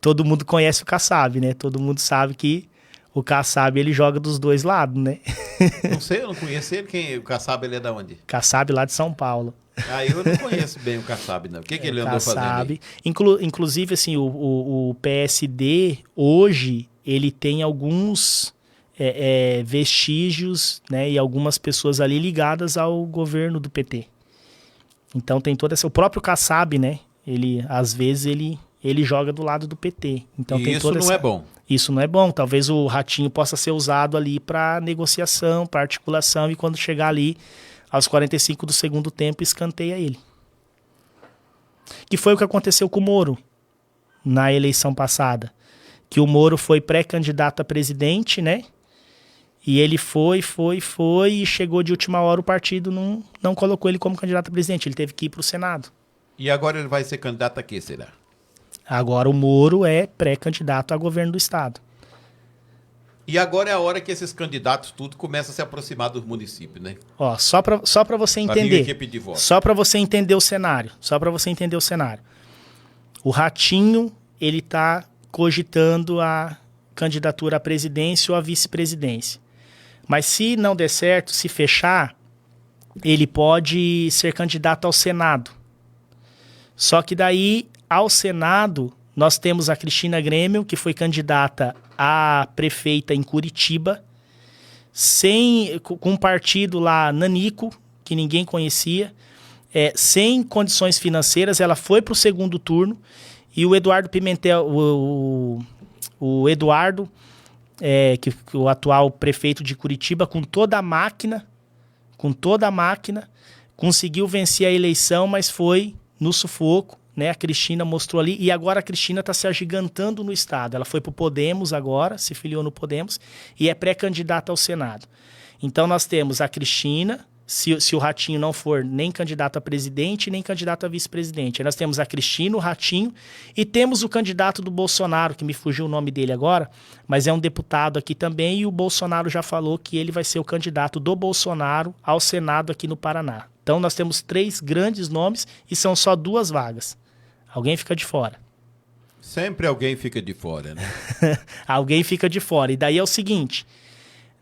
todo mundo conhece o Kassab, né? Todo mundo sabe que o Kassab, ele joga dos dois lados, né? Não sei, eu não conheço ele. O Kassab, ele é da onde? Kassab lá de São Paulo. Ah, eu não conheço bem o Kassab, não. O que ele andou fazendo aí? Inclusive, assim, o PSD, hoje, ele tem alguns vestígios, né? E algumas pessoas ali ligadas ao governo do PT. Então, tem toda essa... O próprio Kassab, né? Ele, às vezes, ele joga do lado do PT. Então, tem isso não é bom. Isso não é bom. Talvez o Ratinho possa ser usado ali para negociação, para articulação, e quando chegar ali, aos 45 do segundo tempo, escanteia ele. Que foi o que aconteceu com o Moro na eleição passada. Que o Moro foi pré-candidato a presidente, né? E ele foi, e chegou de última hora, o partido não colocou ele como candidato a presidente. Ele teve que ir para o Senado. E agora ele vai ser candidato a quê, será? Agora o Moro é pré-candidato a governo do estado. E agora é a hora que esses candidatos tudo começam a se aproximar dos municípios, né? Ó, só para você entender. Vir aqui pedir voto. Só para você entender o cenário. O Ratinho, ele tá cogitando a candidatura à presidência ou à vice-presidência. Mas se não der certo, se fechar, ele pode ser candidato ao Senado. Só que daí, ao Senado, nós temos a Cristina Grêmio, que foi candidata a prefeita em Curitiba, com um partido lá nanico, que ninguém conhecia, sem condições financeiras. Ela foi para o segundo turno e o Eduardo Pimentel, o Eduardo, que o atual prefeito de Curitiba, com toda a máquina, conseguiu vencer a eleição, mas foi no sufoco, né? A Cristina mostrou ali, e agora a Cristina está se agigantando no estado. Ela foi para o Podemos agora, se filiou no Podemos, e é pré-candidata ao Senado. Então nós temos a Cristina, se o Ratinho não for nem candidato a presidente, nem candidato a vice-presidente. Aí nós temos a Cristina, o Ratinho, e temos o candidato do Bolsonaro, que me fugiu o nome dele agora, mas é um deputado aqui também, e o Bolsonaro já falou que ele vai ser o candidato do Bolsonaro ao Senado aqui no Paraná. Então nós temos 3 grandes nomes e são só 2 vagas. Alguém fica de fora. Sempre alguém fica de fora, né? Alguém fica de fora. E daí é o seguinte,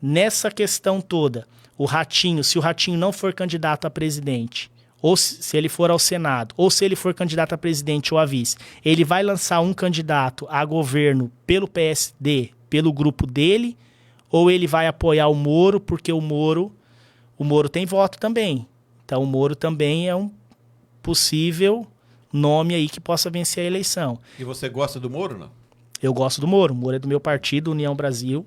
nessa questão toda, o Ratinho, se o Ratinho não for candidato a presidente, ou se ele for ao Senado, ou se ele for candidato a presidente ou a vice, ele vai lançar um candidato a governo pelo PSD, pelo grupo dele, ou ele vai apoiar o Moro, porque o Moro tem voto também. Então o Moro também é um possível nome aí que possa vencer a eleição. E você gosta do Moro, não? Eu gosto do Moro. O Moro é do meu partido, União Brasil.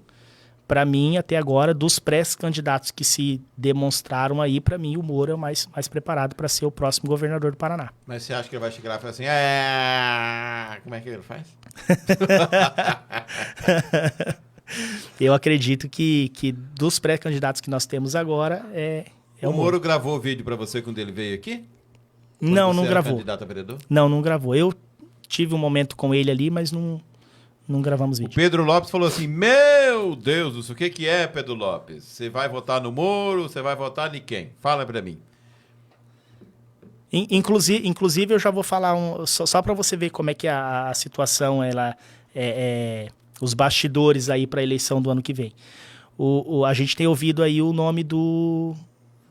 Para mim, até agora, dos pré-candidatos que se demonstraram aí, para mim, o Moro é o mais preparado para ser o próximo governador do Paraná. Mas você acha que ele vai chegar lá e falar assim, como é que ele faz? Eu acredito que dos pré-candidatos que nós temos agora, o Moro gravou vídeo para você quando ele veio aqui? Não gravou. Candidato a vereador? Não gravou. Eu tive um momento com ele ali, mas não gravamos vídeo. O Pedro Lopes falou assim, meu Deus do céu, o que é, Pedro Lopes? Você vai votar no Moro, você vai votar em quem? Fala para mim. Inclusive, eu já vou falar, só para você ver como é que a situação, ela os bastidores aí para a eleição do ano que vem. A gente tem ouvido aí o nome do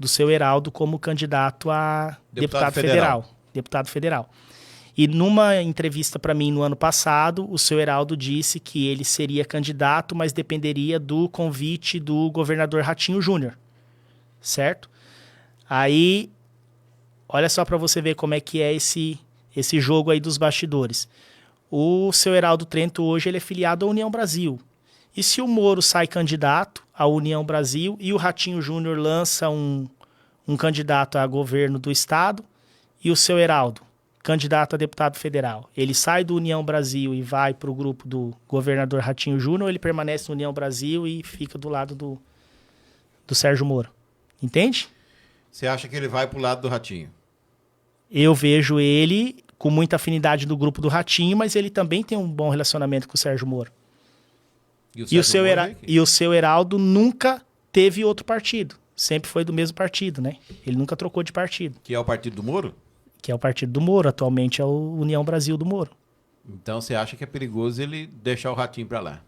seu Heraldo como candidato a deputado federal. E numa entrevista para mim no ano passado, o seu Heraldo disse que ele seria candidato, mas dependeria do convite do governador Ratinho Júnior, certo? Aí, olha só para você ver como é que é esse jogo aí dos bastidores. O seu Heraldo Trento hoje ele é filiado à União Brasil. E se o Moro sai candidato à União Brasil e o Ratinho Júnior lança um candidato a governo do estado e o seu Heraldo, candidato a deputado federal, ele sai do União Brasil e vai para o grupo do governador Ratinho Júnior, ou ele permanece no União Brasil e fica do lado do Sérgio Moro? Entende? Você acha que ele vai pro lado do Ratinho? Eu vejo ele com muita afinidade do grupo do Ratinho, mas ele também tem um bom relacionamento com o Sérgio Moro. E o seu Heraldo nunca teve outro partido. Sempre foi do mesmo partido, né? Ele nunca trocou de partido. Que é o partido do Moro? Que é o partido do Moro. Atualmente é o União Brasil do Moro. Então você acha que é perigoso ele deixar o Ratinho pra lá?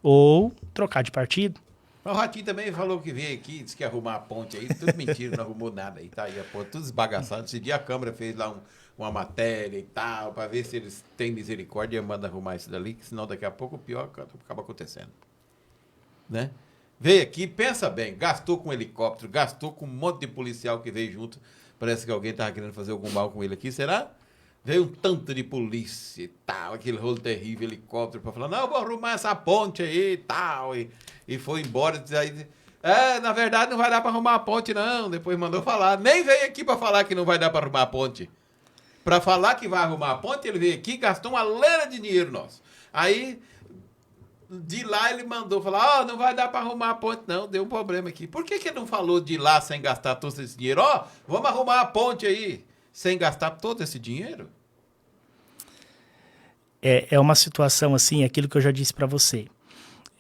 Ou trocar de partido. Mas o Ratinho também falou que veio aqui, disse que ia arrumar a ponte aí. Tudo mentira, não arrumou nada aí. Tá aí a ponte, tudo esbagaçado. Esse dia a Câmara fez lá uma matéria e tal, pra ver se eles têm misericórdia e mandam arrumar isso dali, que senão daqui a pouco o pior acaba acontecendo. Né? Veio aqui, pensa bem, gastou com helicóptero, gastou com um monte de policial que veio junto. Parece que alguém tava querendo fazer algum mal com ele aqui, será? Veio um tanto de polícia e tal, aquele rolo terrível, helicóptero, pra falar, não, eu vou arrumar essa ponte aí e tal. E foi embora. Aí, na verdade não vai dar pra arrumar a ponte, não. Depois mandou falar. Nem veio aqui pra falar que não vai dar pra arrumar a ponte. Pra falar que vai arrumar a ponte, ele veio aqui e gastou uma lana de dinheiro nosso. Aí, de lá ele mandou falar, não vai dar pra arrumar a ponte, não. Deu um problema aqui. Por que ele não falou de lá sem gastar todo esse dinheiro? Vamos arrumar a ponte aí, sem gastar todo esse dinheiro? É uma situação assim, aquilo que eu já disse pra você.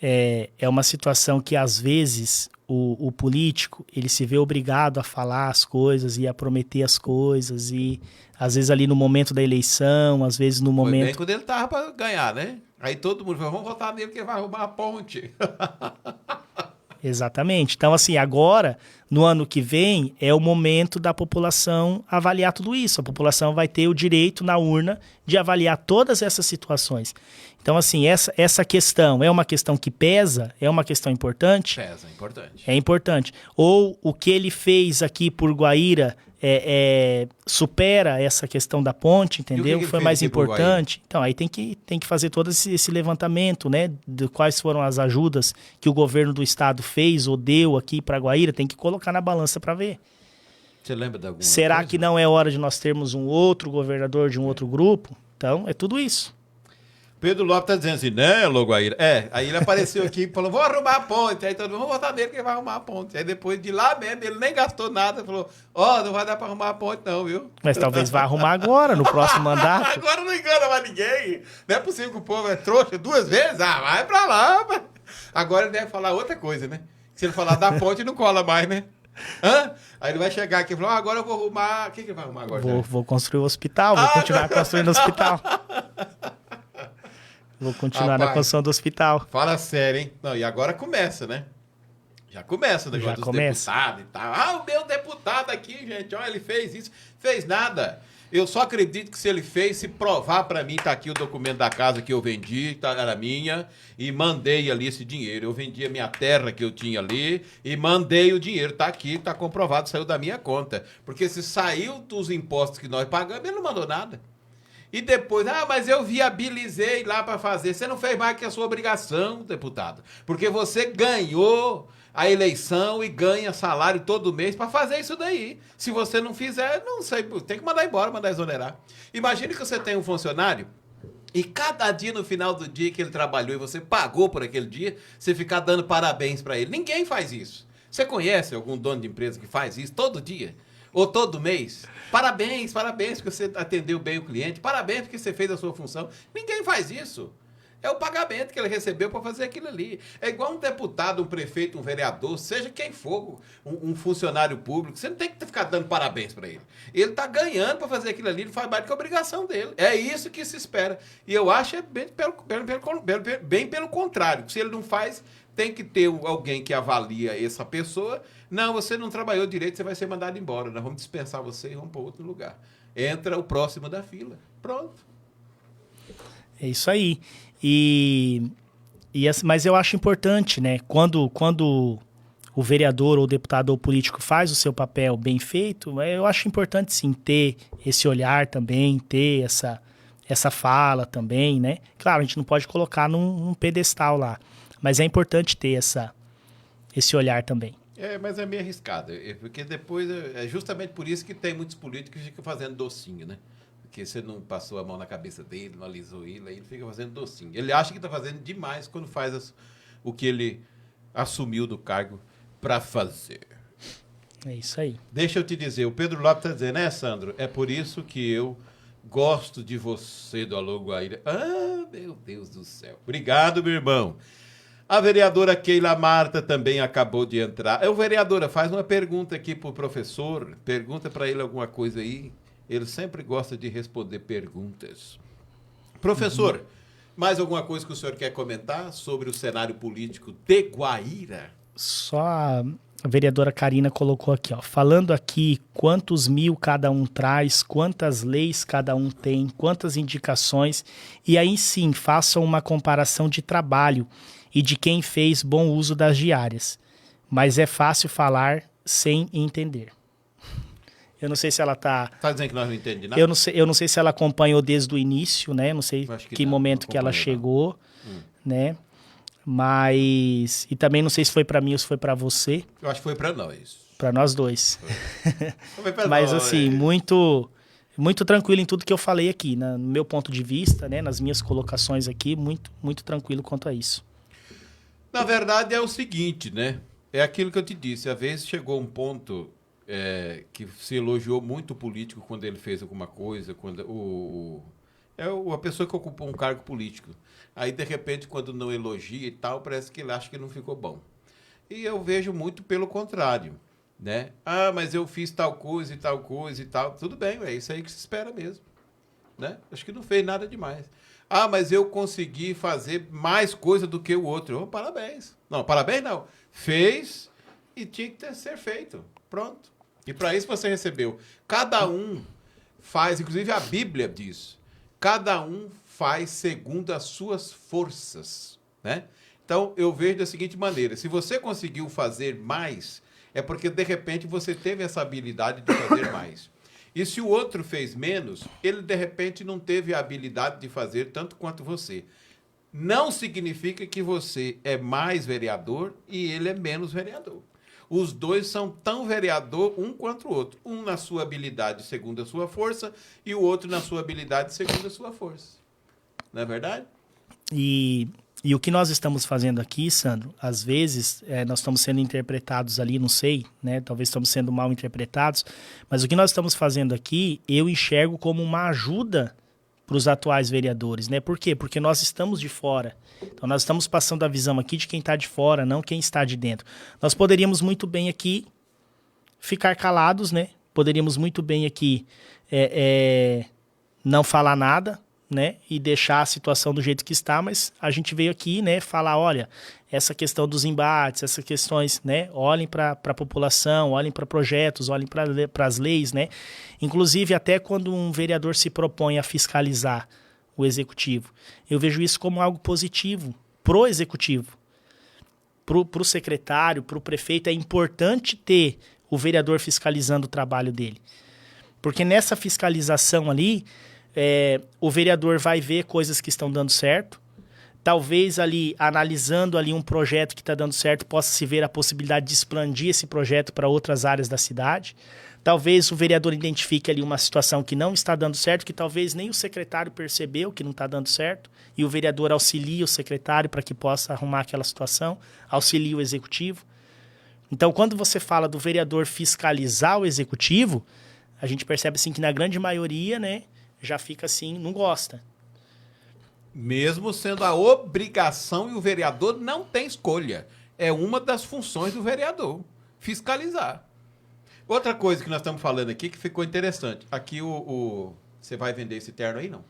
É uma situação que, às vezes, o político, ele se vê obrigado a falar as coisas e a prometer as coisas e, às vezes, ali no momento da eleição, às vezes no momento... Foi bem quando ele tava pra ganhar, né? Aí todo mundo falou, vamos votar nele que ele vai arrumar a ponte. Exatamente. Então, assim, agora, no ano que vem, é o momento da população avaliar tudo isso. A população vai ter o direito na urna de avaliar todas essas situações. Então, assim, essa questão é uma questão que pesa? É uma questão importante? Pesa, é importante. É importante. Ou o que ele fez aqui por Guaíra supera essa questão da ponte, entendeu? que foi fez mais aqui por importante. Então, aí tem que fazer todo esse levantamento, né? De quais foram as ajudas que o governo do estado fez ou deu aqui para Guaíra, tem que colocar na balança para ver. Você lembra de alguma Será coisa? que não é hora de nós termos um outro governador de um outro grupo? Então, é tudo isso. Pedro Lopes tá dizendo assim, né, Loguaíra? Aí ele apareceu aqui e falou, vou arrumar a ponte. Aí todo mundo, vamos votar nele que ele vai arrumar a ponte. Aí depois de lá mesmo, ele nem gastou nada, falou, não vai dar pra arrumar a ponte não, viu? Mas talvez vá arrumar agora, no próximo mandato. Agora não engana mais ninguém. Não é possível que o povo é trouxa 2 vezes. Vai pra lá. Pá. Agora ele deve falar outra coisa, né? Se ele falar da ponte, não cola mais, né? Aí ele vai chegar aqui e falar, agora eu vou arrumar... O que ele vai arrumar agora? Vou construir o hospital, vou continuar construindo o hospital. Vou continuar na construção do hospital. Fala sério, hein? Não, e agora começa, né? Já começa o negócio dos deputados e tal. O meu deputado aqui, gente, ele fez isso. Fez nada. Eu só acredito que se ele fez, se provar pra mim, tá aqui o documento da casa que eu vendi, tá, era minha, e mandei ali esse dinheiro. Eu vendi a minha terra que eu tinha ali e mandei o dinheiro. Tá aqui, tá comprovado, saiu da minha conta. Porque se saiu dos impostos que nós pagamos, ele não mandou nada. E depois, mas eu viabilizei lá para fazer. Você não fez mais que a sua obrigação, deputado. Porque você ganhou a eleição e ganha salário todo mês para fazer isso daí. Se você não fizer, não sei, tem que mandar embora, mandar exonerar. Imagine que você tem um funcionário e cada dia no final do dia que ele trabalhou e você pagou por aquele dia, você ficar dando parabéns para ele. Ninguém faz isso. Você conhece algum dono de empresa que faz isso todo dia? Ou todo mês? Parabéns porque você atendeu bem o cliente. Parabéns porque você fez a sua função. Ninguém faz isso. É o pagamento que ele recebeu para fazer aquilo ali. É igual um deputado, um prefeito, um vereador, seja quem for, um funcionário público. Você não tem que ficar dando parabéns para ele. Ele está ganhando para fazer aquilo ali, ele faz mais do que a obrigação dele. É isso que se espera. E eu acho bem pelo contrário. Se ele não faz, tem que ter alguém que avalia essa pessoa. Não, você não trabalhou direito, você vai ser mandado embora. Nós vamos dispensar você e vamos para outro lugar. Entra o próximo da fila. Pronto. É isso aí. Mas eu acho importante, né? Quando o vereador ou o deputado ou o político faz o seu papel bem feito, eu acho importante sim ter esse olhar também, ter essa essa fala também, né? Claro, a gente não pode colocar num pedestal lá, mas é importante ter esse olhar também. Mas é meio arriscado, porque depois é justamente por isso que tem muitos políticos que ficam fazendo docinho, né? Porque você não passou a mão na cabeça dele, não alisou ele, aí ele fica fazendo docinho. Ele acha que está fazendo demais quando faz o que ele assumiu do cargo para fazer. É isso aí. Deixa eu te dizer, o Pedro Lopes está dizendo, né, Sandro? É por isso que eu gosto de você, do Alô Guaíra. Ah, meu Deus do céu. Obrigado, meu irmão. A vereadora Keila Marta também acabou de entrar. Vereadora, faz uma pergunta aqui pro professor. Pergunta para ele alguma coisa aí. Ele sempre gosta de responder perguntas. Professor, mais alguma coisa que o senhor quer comentar sobre o cenário político de Guaíra? Só a vereadora Karina colocou aqui, ó. Falando aqui quantos mil cada um traz, quantas leis cada um tem, quantas indicações. E aí sim, façam uma comparação de trabalho e de quem fez bom uso das diárias. Mas é fácil falar sem entender. Eu não sei se ela tá... Tá dizendo que nós não entendemos nada? Eu não sei se ela acompanhou desde o início, né? Não sei que momento que ela chegou, né? Mas... E também não sei se foi para mim ou se foi para você. Eu acho que foi para nós. Para nós dois. Foi pra Mas nós, assim, muito tranquilo em tudo que eu falei aqui, no meu ponto de vista, né? Nas minhas colocações aqui, muito tranquilo quanto a isso. Na verdade é o seguinte, né? É aquilo que eu te disse. Às vezes chegou um ponto que se elogiou muito o político quando ele fez alguma coisa, quando a pessoa que ocupou um cargo político. Aí, de repente, quando não elogia e tal, parece que ele acha que não ficou bom. E eu vejo muito pelo contrário, né? Ah, mas eu fiz tal coisa e tal coisa e tal. Tudo bem, é isso aí que se espera mesmo, né? Acho que não fez nada demais. Ah, mas eu consegui fazer mais coisa do que o outro. Oh, parabéns. Não, parabéns não. Fez e tinha que ser feito. Pronto. E para isso você recebeu. Cada um faz, inclusive a Bíblia diz, cada um faz segundo as suas forças, né? Então, eu vejo da seguinte maneira, se você conseguiu fazer mais, é porque, de repente, você teve essa habilidade de fazer mais. E se o outro fez menos, ele, de repente, não teve a habilidade de fazer tanto quanto você. Não significa que você é mais vereador e ele é menos vereador. Os dois são tão vereador um quanto o outro. Um na sua habilidade segundo a sua força e o outro na sua habilidade segundo a sua força. Não é verdade? E o que nós estamos fazendo aqui, Sandro, às vezes nós estamos sendo interpretados ali, não sei, né? Talvez estamos sendo mal interpretados, mas o que nós estamos fazendo aqui, eu enxergo como uma ajuda para os atuais vereadores, né? Por quê? Porque nós estamos de fora. Então, nós estamos passando a visão aqui de quem está de fora, não quem está de dentro. Nós poderíamos muito bem aqui ficar calados, né? Poderíamos muito bem aqui não falar nada, né? E deixar a situação do jeito que está, mas a gente veio aqui, né? Falar, olha, essa questão dos embates, essas questões, né? Olhem para a população, olhem para projetos, olhem para as leis, né? Inclusive, até quando um vereador se propõe a fiscalizar o executivo, eu vejo isso como algo positivo pro executivo, pro secretário, pro prefeito. É importante ter o vereador fiscalizando o trabalho dele, porque nessa fiscalização ali, o vereador vai ver coisas que estão dando certo. Talvez ali, analisando ali um projeto que está dando certo, possa se ver a possibilidade de expandir esse projeto para outras áreas da cidade. Talvez o vereador identifique ali uma situação que não está dando certo, que talvez nem o secretário percebeu que não está dando certo, e o vereador auxilia o secretário para que possa arrumar aquela situação, auxilia o executivo. Então, quando você fala do vereador fiscalizar o executivo, a gente percebe assim que na grande maioria, né, já fica assim, não gosta. Mesmo sendo a obrigação, e o vereador não tem escolha. É uma das funções do vereador, fiscalizar. Outra coisa que nós estamos falando aqui que ficou interessante. Aqui você vai vender esse terno aí, não?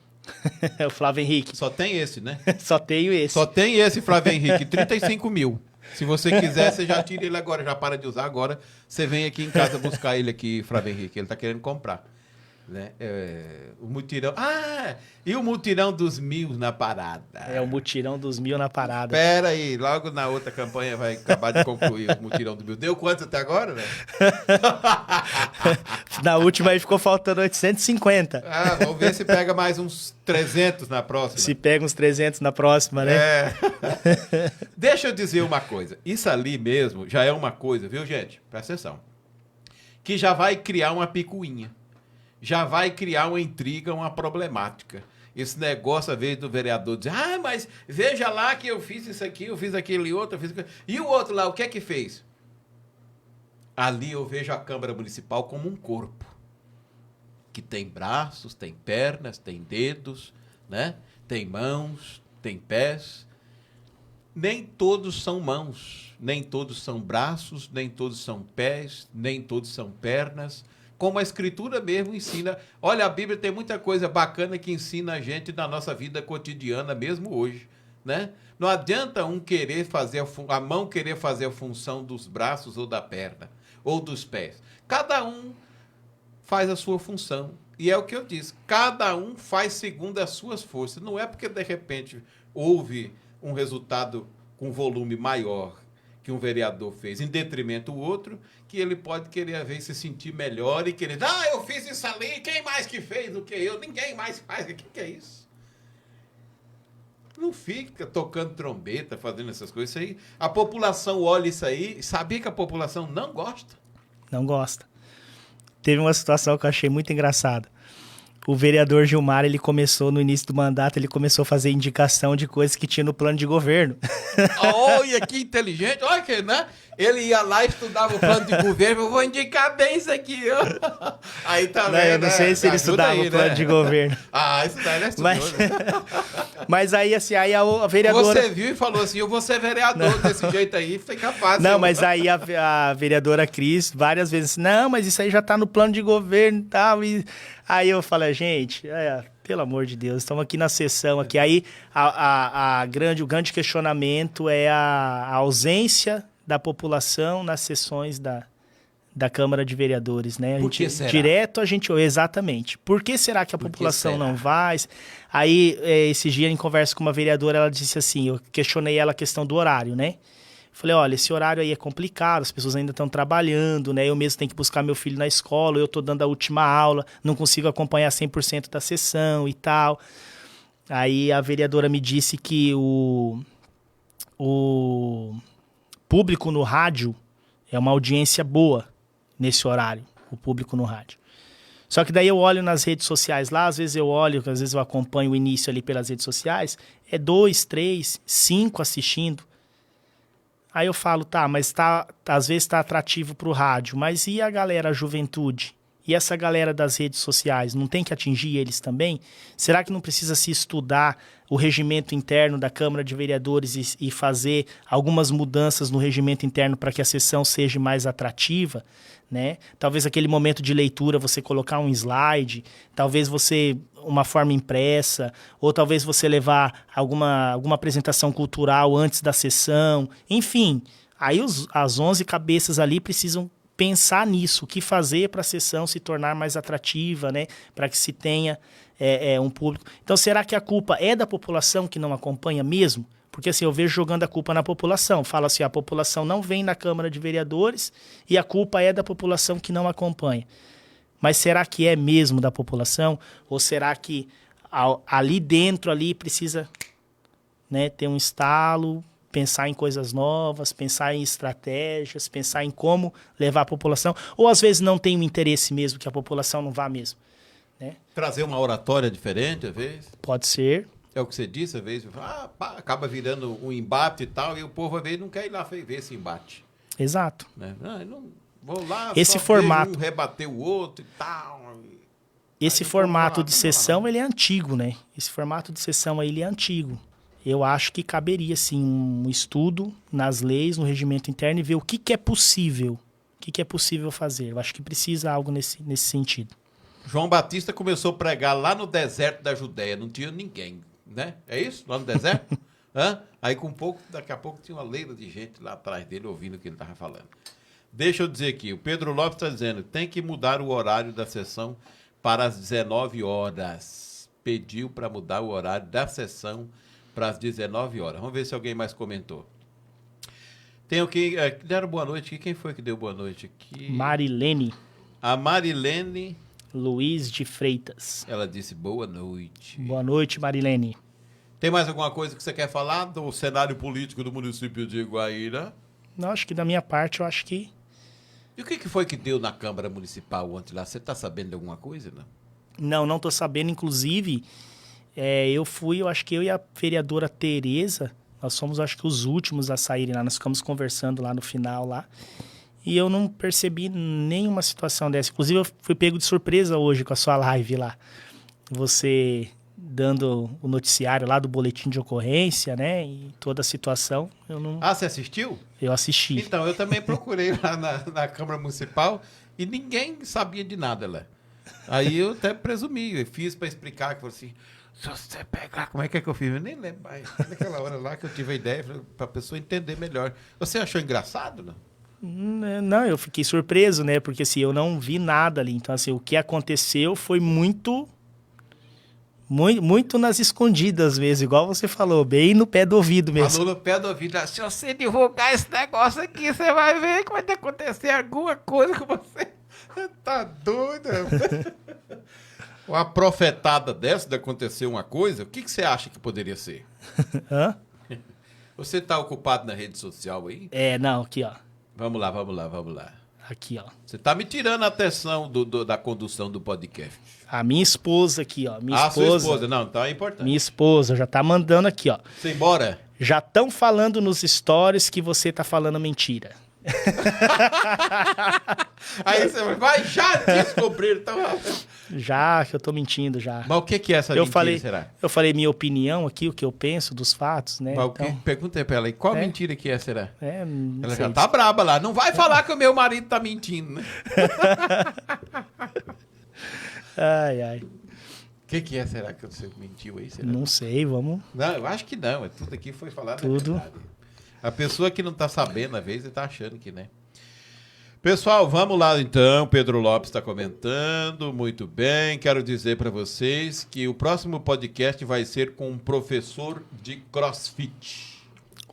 É o Flávio Henrique. Só tem esse, né? Só tenho esse. Só tem esse, Flávio Henrique, 35 mil. Se você quiser, você já tira ele agora, já para de usar agora. Você vem aqui em casa buscar ele aqui, Flávio Henrique. Ele está querendo comprar. Né? O mutirão. Ah! E o mutirão dos 1000 na parada? É o mutirão dos 1000 na parada. Espera aí, logo na outra campanha vai acabar de concluir o mutirão dos 1000. Deu quanto até agora, né? Na última aí ficou faltando 850. Ah, vamos ver se pega mais uns 300 na próxima. Se pega uns 300 na próxima, né? É. Deixa eu dizer uma coisa. Isso ali mesmo já é uma coisa, viu, gente? Presta atenção. Que já vai criar uma picuinha. Já vai criar uma intriga, uma problemática. Esse negócio, às vezes, do vereador dizer, mas veja lá que eu fiz isso aqui, eu fiz aquele outro, eu fiz aquilo. E o outro lá, o que é que fez? Ali eu vejo a Câmara Municipal como um corpo. Que tem braços, tem pernas, tem dedos, né? Tem mãos, tem pés. Nem todos são mãos, nem todos são braços, nem todos são pés, nem todos são pernas. Como a Escritura mesmo ensina. Olha, a Bíblia tem muita coisa bacana que ensina a gente na nossa vida cotidiana, mesmo hoje, né? Não adianta um querer fazer a mão querer fazer a função dos braços ou da perna, ou dos pés. Cada um faz a sua função. E é o que eu disse, cada um faz segundo as suas forças. Não é porque, de repente, houve um resultado com volume maior que um vereador fez, em detrimento do outro, que ele pode querer, às vezes, se sentir melhor e querer, eu fiz isso ali, quem mais que fez do que eu? Ninguém mais faz, o que é isso? Não fica tocando trombeta, fazendo essas coisas. Isso aí, a população olha isso aí, sabia que a população não gosta? Não gosta. Teve uma situação que eu achei muito engraçada. O vereador Gilmar, ele começou, no início do mandato, ele começou a fazer indicação de coisas que tinha no plano de governo. Olha que inteligente, olha que, né? Ele ia lá e estudava o plano de governo, eu vou indicar bem isso aqui, ó. Aí tá vendo, eu não sei se ele estudava o plano de governo. Isso daí ele estudou, mas aí, assim, aí a vereadora... Você viu e falou assim, eu vou ser vereador desse jeito aí, fica fácil. Não, mas aí a vereadora Cris, várias vezes, não, mas isso aí já tá no plano de governo e tal, Aí eu falei, gente, pelo amor de Deus, estamos aqui na sessão aqui. Aí o grande questionamento é a ausência da população nas sessões da Câmara de Vereadores, né? Por que será? Direto a gente... Exatamente. Por que será que a população não vai? Aí, esse dia, em conversa com uma vereadora, ela disse assim, eu questionei ela a questão do horário, né? Falei, olha, esse horário aí é complicado, as pessoas ainda estão trabalhando, né? Eu mesmo tenho que buscar meu filho na escola, eu estou dando a última aula, não consigo acompanhar 100% da sessão e tal. Aí a vereadora me disse que o público no rádio é uma audiência boa nesse horário, o público no rádio. Só que daí eu olho nas redes sociais lá, às vezes eu acompanho o início ali pelas redes sociais, 2, 3, 5 assistindo. Aí eu falo, mas às vezes está atrativo para o rádio, mas e a galera, a juventude? E essa galera das redes sociais, não tem que atingir eles também? Será que não precisa se estudar o regimento interno da Câmara de Vereadores e fazer algumas mudanças no regimento interno para que a sessão seja mais atrativa? Né? Talvez aquele momento de leitura você colocar um slide, talvez uma forma impressa, ou talvez você levar alguma apresentação cultural antes da sessão. Enfim, aí as 11 cabeças ali precisam pensar nisso, o que fazer para a sessão se tornar mais atrativa, né? Para que se tenha um público. Então, será que a culpa é da população que não acompanha mesmo? Porque assim, eu vejo jogando a culpa na população. Fala assim, a população não vem na Câmara de Vereadores e a culpa é da população que não acompanha. Mas será que é mesmo da população? Ou será que ali dentro precisa, né, ter um estalo, pensar em coisas novas, pensar em estratégias, pensar em como levar a população? Ou às vezes não tem um interesse mesmo, que a população não vá mesmo, né? Trazer uma oratória diferente, às vezes? Pode ser. É o que você disse, às vezes, acaba virando um embate e tal, e o povo, às vezes, não quer ir lá ver esse embate. Exato. Né? Não vou lá, esse formato, um rebater o outro e tal. Esse formato de sessão, ele é antigo, né? Esse formato de sessão aí, ele é antigo. Eu acho que caberia, sim, um estudo nas leis, no regimento interno e ver o que é possível. O que é possível fazer. Eu acho que precisa algo nesse sentido. João Batista começou a pregar lá no deserto da Judéia, não tinha ninguém, né? É isso? Lá no deserto? Aí daqui a pouco tinha uma leira de gente lá atrás dele ouvindo o que ele estava falando. Deixa eu dizer aqui, o Pedro Lopes está dizendo, tem que mudar o horário da sessão para as 19 horas. Pediu para mudar o horário da sessão para as 19 horas. Vamos ver se alguém mais comentou. Tem o que... deram boa noite aqui. Quem foi que deu boa noite aqui? Marilene. A Marilene, Luiz de Freitas. ela disse boa noite. Boa noite, Marilene. Tem mais alguma coisa que você quer falar do cenário político do município de Guaíra? Não, acho que da minha parte, eu acho que... E o que foi que deu na Câmara Municipal ontem lá? Você está sabendo de alguma coisa, não? Não tô sabendo. Inclusive, eu acho que eu e a vereadora Tereza, nós fomos, acho que, os últimos a saírem lá. Nós ficamos conversando lá no final, lá. E eu não percebi nenhuma situação dessa. Inclusive, eu fui pego de surpresa hoje com a sua live lá. Você dando o noticiário lá do boletim de ocorrência, né? E toda a situação. Eu não... Ah, você assistiu? Eu assisti. Então, eu também procurei lá na Câmara Municipal e ninguém sabia de nada lá. Aí eu até presumi, eu fiz para explicar, que falou assim, se você pegar, como é que eu fiz? Eu nem lembro mais. Naquela hora lá que eu tive a ideia para a pessoa entender melhor. Você achou engraçado, não? Não, eu fiquei surpreso, né? Porque assim, eu não vi nada ali. Então, assim, o que aconteceu foi muito nas escondidas mesmo, igual você falou, bem no pé do ouvido mesmo. Falou no pé do ouvido. Se você divulgar esse negócio aqui, você vai ver que vai acontecer alguma coisa com você. Tá doido? Uma profetada dessa de acontecer uma coisa, o que você acha que poderia ser? Hã? Você tá ocupado na rede social aí? Não, aqui, ó. Vamos lá. Aqui, ó. Você tá me tirando a atenção da condução do podcast. A minha esposa aqui, ó. Sua esposa. Não, tá importante. Minha esposa já tá mandando aqui, ó. Você embora? Já estão falando nos stories que você tá falando mentira. Aí você vai, já descobrir. Então... Já, que eu tô mentindo já. Mas o que é essa mentira, será? Eu falei minha opinião aqui, o que eu penso dos fatos, né? Mas então, perguntei pra ela aí, qual mentira que será? Não Ela sei. já tá braba lá. Não vai falar que o meu marido tá mentindo, né? Ai. O que será que você mentiu aí? Será? Não sei, vamos... Não, eu acho que não. Tudo aqui foi falado. Tudo. A pessoa que não tá sabendo, às vezes, tá achando que, né? Pessoal, vamos lá então. Pedro Lopes está comentando. Muito bem. Quero dizer para vocês que o próximo podcast vai ser com um professor de CrossFit.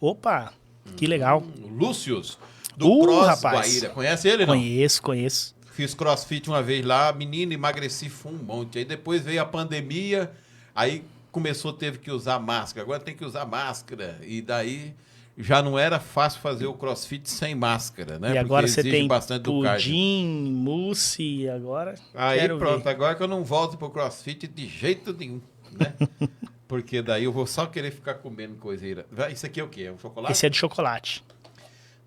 Opa, que legal. Lúcius, do Cross rapaz. Guaíra. Conhece ele, não? Conheço. Fiz CrossFit uma vez lá, menino, emagreci um monte. Aí depois veio a pandemia, aí teve que usar máscara. Agora tem que usar máscara. E daí... já não era fácil fazer o CrossFit sem máscara, né? E agora porque você tem bastante pudim, mousse, agora... Aí pronto, agora que eu não volto pro CrossFit de jeito nenhum, né? Porque daí eu vou só querer ficar comendo coiseira. Isso aqui é o quê? É um chocolate? Esse é de chocolate.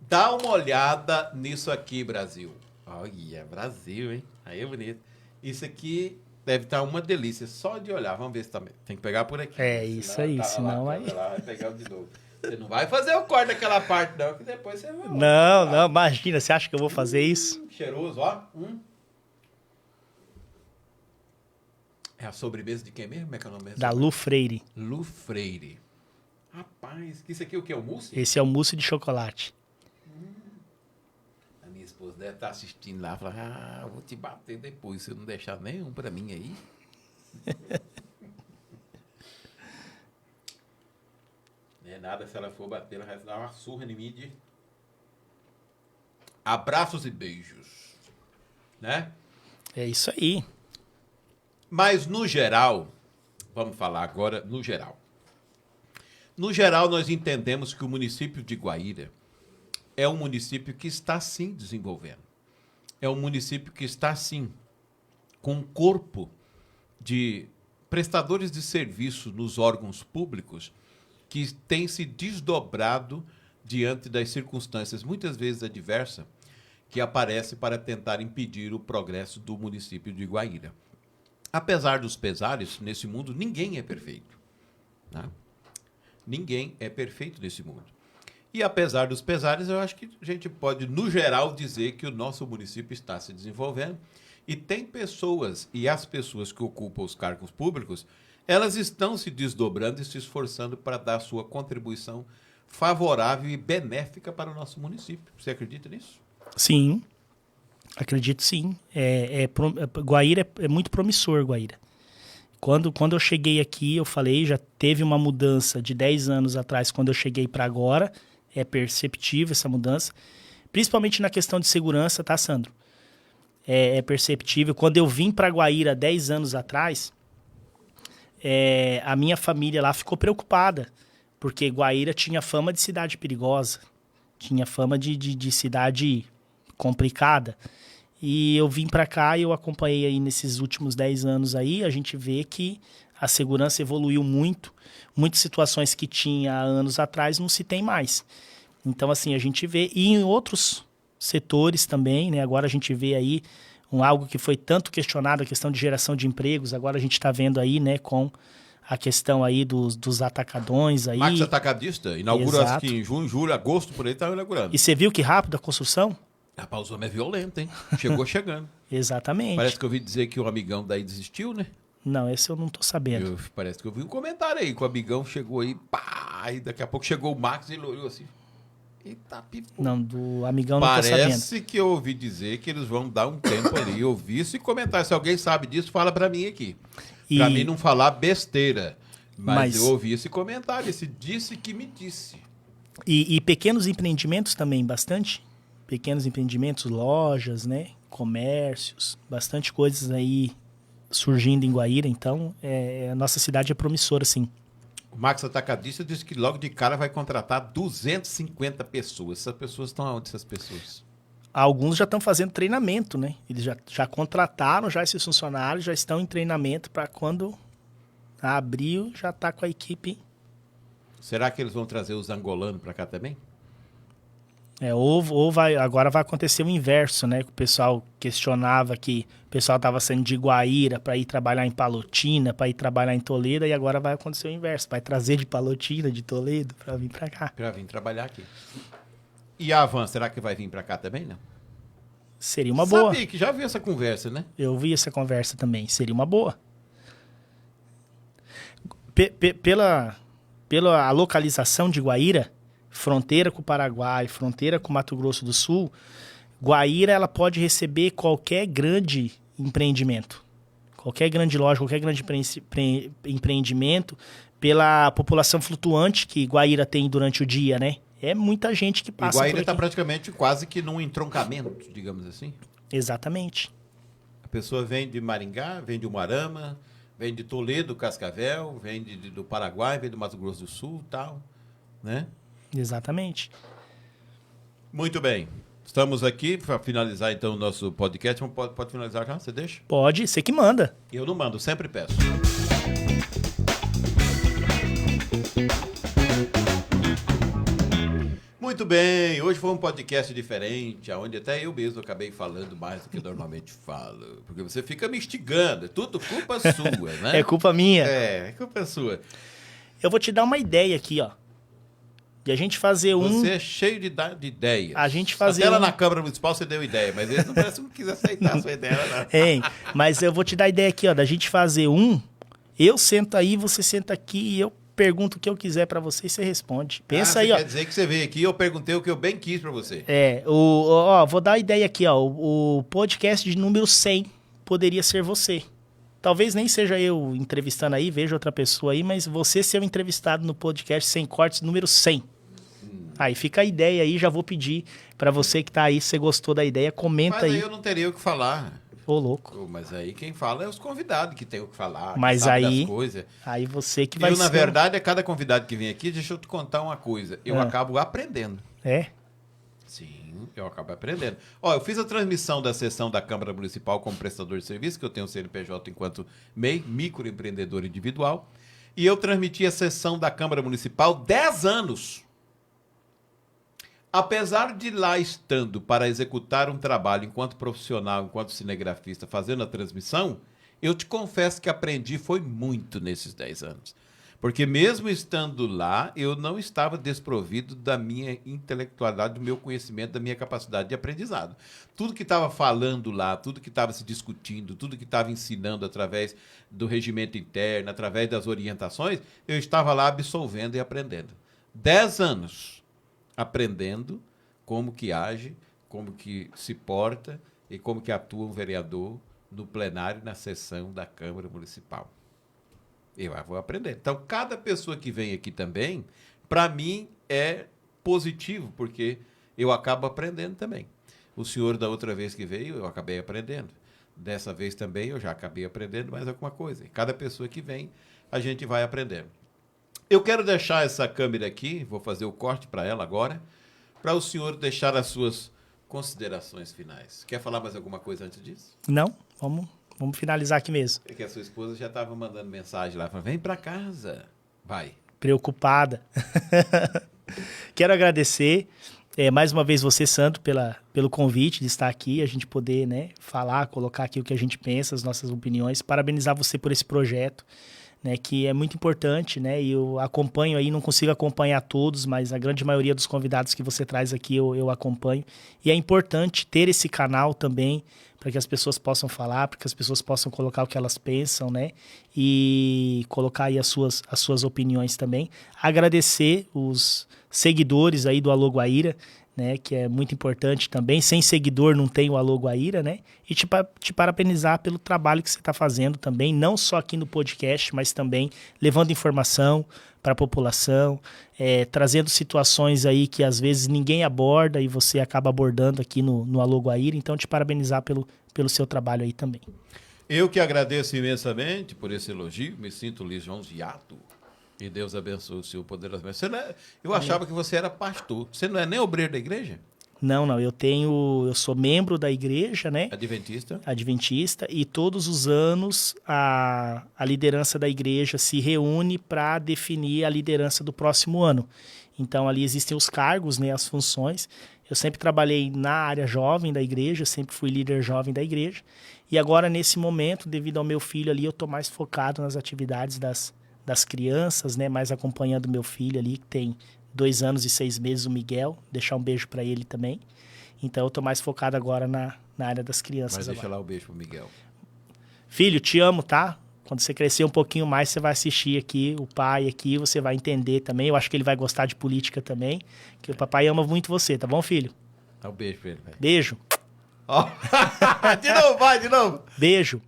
Dá uma olhada nisso aqui, Brasil. Olha, Brasil, hein? Aí é bonito. Isso aqui deve estar uma delícia, só de olhar. Vamos ver se também. Tem que pegar por aqui. Isso aí, senão aí... vai pegar de novo. Você não vai fazer o corte daquela parte, não, que depois você vai... Não, imagina, você acha que eu vou fazer isso? Cheiroso, ó. É a sobremesa de quem mesmo? Como é que é o nome mesmo? Da Lu Freire. Lu Freire. Rapaz, isso aqui é o que? É o mousse? Esse é o mousse de chocolate. A minha esposa deve estar assistindo lá e falar, eu vou te bater depois, se eu não deixar nenhum pra mim aí. Não é nada, se ela for bater, ela vai dar uma surra em mim de abraços e beijos, né? É isso aí. Mas no geral, vamos falar agora no geral. No geral, nós entendemos que o município de Guaíra é um município que está sim desenvolvendo. É um município que está sim com um corpo de prestadores de serviço nos órgãos públicos que tem se desdobrado diante das circunstâncias, muitas vezes adversas, que aparecem para tentar impedir o progresso do município de Guaíra. Apesar dos pesares, nesse mundo, ninguém é perfeito. Né? Ninguém é perfeito nesse mundo. E apesar dos pesares, eu acho que a gente pode, no geral, dizer que o nosso município está se desenvolvendo e tem pessoas, e as pessoas que ocupam os cargos públicos, elas estão se desdobrando e se esforçando para dar sua contribuição favorável e benéfica para o nosso município. Você acredita nisso? Sim, acredito sim. Guaíra é muito promissor, Guaíra. Quando eu cheguei aqui, eu falei, já teve uma mudança de 10 anos atrás, quando eu cheguei para agora, é perceptível essa mudança, principalmente na questão de segurança, tá, Sandro? é perceptível. Quando eu vim para Guaíra 10 anos atrás, a minha família lá ficou preocupada, porque Guaíra tinha fama de cidade perigosa, tinha fama de cidade complicada. E eu vim para cá e eu acompanhei aí nesses últimos 10 anos aí, a gente vê que a segurança evoluiu muito. Muitas situações que tinha há anos atrás não se tem mais. Então, assim, a gente vê. E em outros setores também, né? Agora a gente vê aí algo que foi tanto questionado, a questão de geração de empregos. Agora a gente está vendo aí, né, com a questão aí dos atacadões aí. Max Atacadista, inaugura acho Exato. que em junho, julho, agosto, por aí tá inaugurando. E você viu que rápido a construção? Rapaz, o homem é violento, hein? Chegou chegando. Exatamente. Parece que eu ouvi dizer que o amigão daí desistiu, né? Não, esse eu não tô sabendo. Parece que eu vi um comentário aí, que o amigão chegou aí, pá, e daqui a pouco chegou o Max e ele olhou assim. Eita, pipo. Não, do amigão não tô sabendo. Parece que eu ouvi dizer que eles vão dar um tempo ali. Eu vi esse comentário. Se alguém sabe disso, fala pra mim aqui. Pra mim não falar besteira. Mas eu ouvi esse comentário, esse disse que me disse. E pequenos empreendimentos também, bastante. Pequenos empreendimentos, lojas, né? Comércios, bastante coisas aí surgindo em Guaíra. Então, a nossa cidade é promissora, sim. O Max Atacadista disse que logo de cara vai contratar 250 pessoas. Essas pessoas estão aonde, essas pessoas? Alguns já estão fazendo treinamento, né? Eles já contrataram já esses funcionários, já estão em treinamento para quando abrir, já está com a equipe. Será que eles vão trazer os angolanos para cá também? Agora vai acontecer o inverso, né? O pessoal questionava que o pessoal estava saindo de Guaíra para ir trabalhar em Palotina, para ir trabalhar em Toledo, e agora vai acontecer o inverso. Vai trazer de Palotina, de Toledo, para vir para cá. Para vir trabalhar aqui. E a Avan, será que vai vir para cá também, não? Seria uma boa. Sabia que já vi essa conversa, né? Eu vi essa conversa também. Seria uma boa. Pela localização de Guaíra, fronteira com o Paraguai, fronteira com o Mato Grosso do Sul, Guaíra ela pode receber qualquer grande empreendimento. Qualquer grande loja, qualquer grande empreendimento, pela população flutuante que Guaíra tem durante o dia, né? É muita gente que passa por aqui. Guaíra está praticamente quase que num entroncamento, digamos assim. Exatamente. A pessoa vem de Maringá, vem de Umuarama, vem de Toledo, Cascavel, vem do Paraguai, vem do Mato Grosso do Sul e tal, né? Exatamente. Muito bem. Estamos aqui para finalizar, então, o nosso podcast. Pode finalizar já? Você deixa? Pode, você que manda. Eu não mando, sempre peço. Muito bem, hoje foi um podcast diferente, onde até eu mesmo acabei falando mais do que normalmente falo. Porque você fica me instigando, é tudo culpa sua, né? É culpa minha. É culpa sua. Eu vou te dar uma ideia aqui, ó. De a gente fazer Você é cheio de ideias. A gente fazer até lá na Câmara Municipal você deu ideia, mas eles não parece que não quis aceitar a sua ideia, não. Hein, mas eu vou te dar a ideia aqui, ó, da gente fazer eu sento aí, você senta aqui e eu pergunto o que eu quiser pra você e você responde. Pensa aí, ó. Quer dizer que você veio aqui e eu perguntei o que eu bem quis pra você. Vou dar a ideia aqui, ó. O podcast de número 100 poderia ser você. Talvez nem seja eu entrevistando aí, veja outra pessoa aí, mas você ser o entrevistado no podcast Sem Cortes número 100. Aí fica a ideia aí, já vou pedir pra você que tá aí, se você gostou da ideia, comenta Mas aí. aí eu não teria o que falar. Ô, louco. Mas aí quem fala é os convidados que tem o que falar, Mas que sabe aí, das coisas. aí você que vai Eu, na ser... verdade, cada convidado que vem aqui, deixa eu te contar uma coisa. Eu acabo aprendendo. É? Sim, eu acabo aprendendo. Ó, eu fiz a transmissão da sessão da Câmara Municipal como prestador de serviço, que eu tenho CNPJ enquanto MEI, microempreendedor individual, e eu transmiti a sessão da Câmara Municipal 10 anos. Apesar de lá estando para executar um trabalho enquanto profissional, enquanto cinegrafista, fazendo a transmissão, eu te confesso que aprendi foi muito nesses 10 anos. Porque mesmo estando lá, eu não estava desprovido da minha intelectualidade, do meu conhecimento, da minha capacidade de aprendizado. Tudo que estava falando lá, tudo que estava se discutindo, tudo que estava ensinando através do regimento interno, através das orientações, eu estava lá absolvendo e aprendendo. 10 anos aprendendo como que age, como que se porta e como que atua um vereador no plenário, na sessão da Câmara Municipal. Eu vou aprender. Então, cada pessoa que vem aqui também, para mim, é positivo, porque eu acabo aprendendo também. O senhor, da outra vez que veio, eu acabei aprendendo. Dessa vez também eu já acabei aprendendo mais alguma coisa. E cada pessoa que vem, a gente vai aprendendo. Eu quero deixar essa câmera aqui, vou fazer o corte para ela agora, para o senhor deixar as suas considerações finais. Quer falar mais alguma coisa antes disso? Não, vamos finalizar aqui mesmo. É que a sua esposa já estava mandando mensagem lá, falando, vem para casa. Vai. Preocupada. Quero agradecer mais uma vez você, Sandro, pelo convite de estar aqui, a gente poder, né, falar, colocar aqui o que a gente pensa, as nossas opiniões, parabenizar você por esse projeto, né, que é muito importante, né, e eu acompanho aí, não consigo acompanhar todos, mas a grande maioria dos convidados que você traz aqui eu acompanho, e é importante ter esse canal também, para que as pessoas possam falar, para que as pessoas possam colocar o que elas pensam, né, e colocar aí as suas opiniões também. Agradecer os seguidores aí do Alô Guaíra, né, que é muito importante também. Sem seguidor não tem o Alô Guaíra, né? E te parabenizar pelo trabalho que você está fazendo também, não só aqui no podcast, mas também levando informação para a população, trazendo situações aí que às vezes ninguém aborda e você acaba abordando aqui no Alô Guaíra. Então, te parabenizar pelo seu trabalho aí também. Eu que agradeço imensamente por esse elogio, me sinto lisonjeado. E Deus abençoe o seu poderosamente. Eu achava que você era pastor. Você não é nem obreiro da igreja? Não, eu sou membro da igreja, né? Adventista, e todos os anos a liderança da igreja se reúne para definir a liderança do próximo ano. Então ali existem os cargos, né, as funções. Eu sempre trabalhei na área jovem da igreja, sempre fui líder jovem da igreja. E agora, nesse momento, devido ao meu filho ali, eu estou mais focado nas atividades das crianças, né, mais acompanhando meu filho ali, que tem 2 anos e 6 meses, o Miguel, deixar um beijo para ele também. Então eu tô mais focado agora na área das crianças. Mas deixa lá o beijo pro Miguel. Filho, te amo, tá? Quando você crescer um pouquinho mais, você vai assistir aqui, o pai aqui, você vai entender também. Eu acho que ele vai gostar de política também, que o papai ama muito você, tá bom, filho? Dá um beijo pra ele, velho. Beijo. Oh. De novo, vai, de novo. Beijo.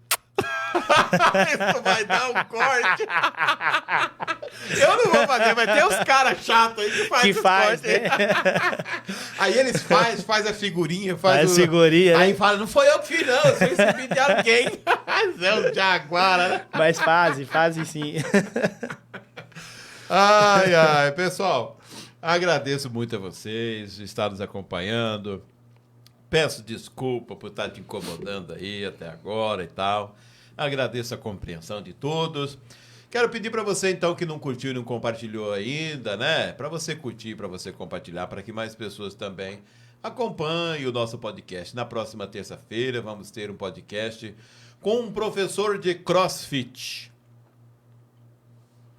Isso vai dar um corte. Eu não vou fazer, mas tem uns caras chatos aí que faz né? Aí eles faz a figurinha, faz a figurinha. Aí fala, não foi eu que fiz não, eu sou esse vídeo de alguém. É o Jaguara, né? Mas fazem sim. Ai, pessoal, agradeço muito a vocês, estar nos acompanhando. Peço desculpa por estar te incomodando aí até agora e tal. Agradeço a compreensão de todos. Quero pedir para você, então, que não curtiu e não compartilhou ainda, né? Para você curtir, para você compartilhar, para que mais pessoas também acompanhem o nosso podcast. Na próxima terça-feira, vamos ter um podcast com um professor de CrossFit.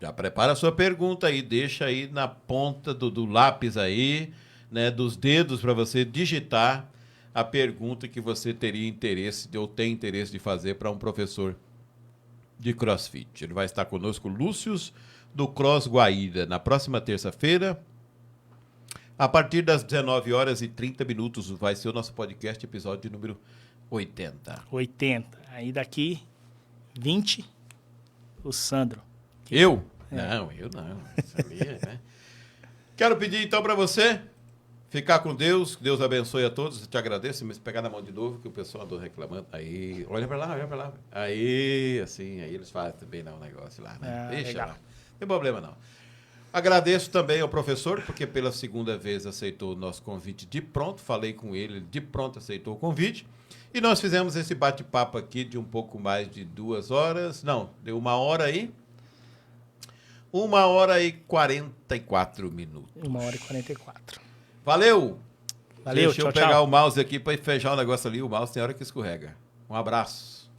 Já prepara a sua pergunta aí, deixa aí na ponta do lápis aí, né? Dos dedos para você digitar a pergunta que você teria interesse ou tem interesse de fazer para um professor de CrossFit. Ele vai estar conosco, Lúcius, do Cross Guaíra, na próxima terça-feira, a partir das 19h30, vai ser o nosso podcast, episódio número 80. 80. Aí daqui, 20, o Sandro. Eu? Não, eu não. Sabia, né? Quero pedir, então, para você ficar com Deus, que Deus abençoe a todos. Eu te agradeço, mas pegar na mão de novo, que o pessoal andou reclamando. Aí, olha pra lá. Aí, assim, aí eles fazem também um negócio lá, né? Deixa legal. lá. Não tem problema, não. Agradeço também ao professor, porque pela segunda vez aceitou o nosso convite de pronto. Falei com ele de pronto aceitou o convite. E nós fizemos esse bate-papo aqui de um pouco mais de 2 horas. Não, deu 1 hora aí. 1h44. 1h44. Valeu! Valeu, Deixa eu pegar o mouse aqui para fechar o negócio ali. O mouse tem hora que escorrega. Um abraço.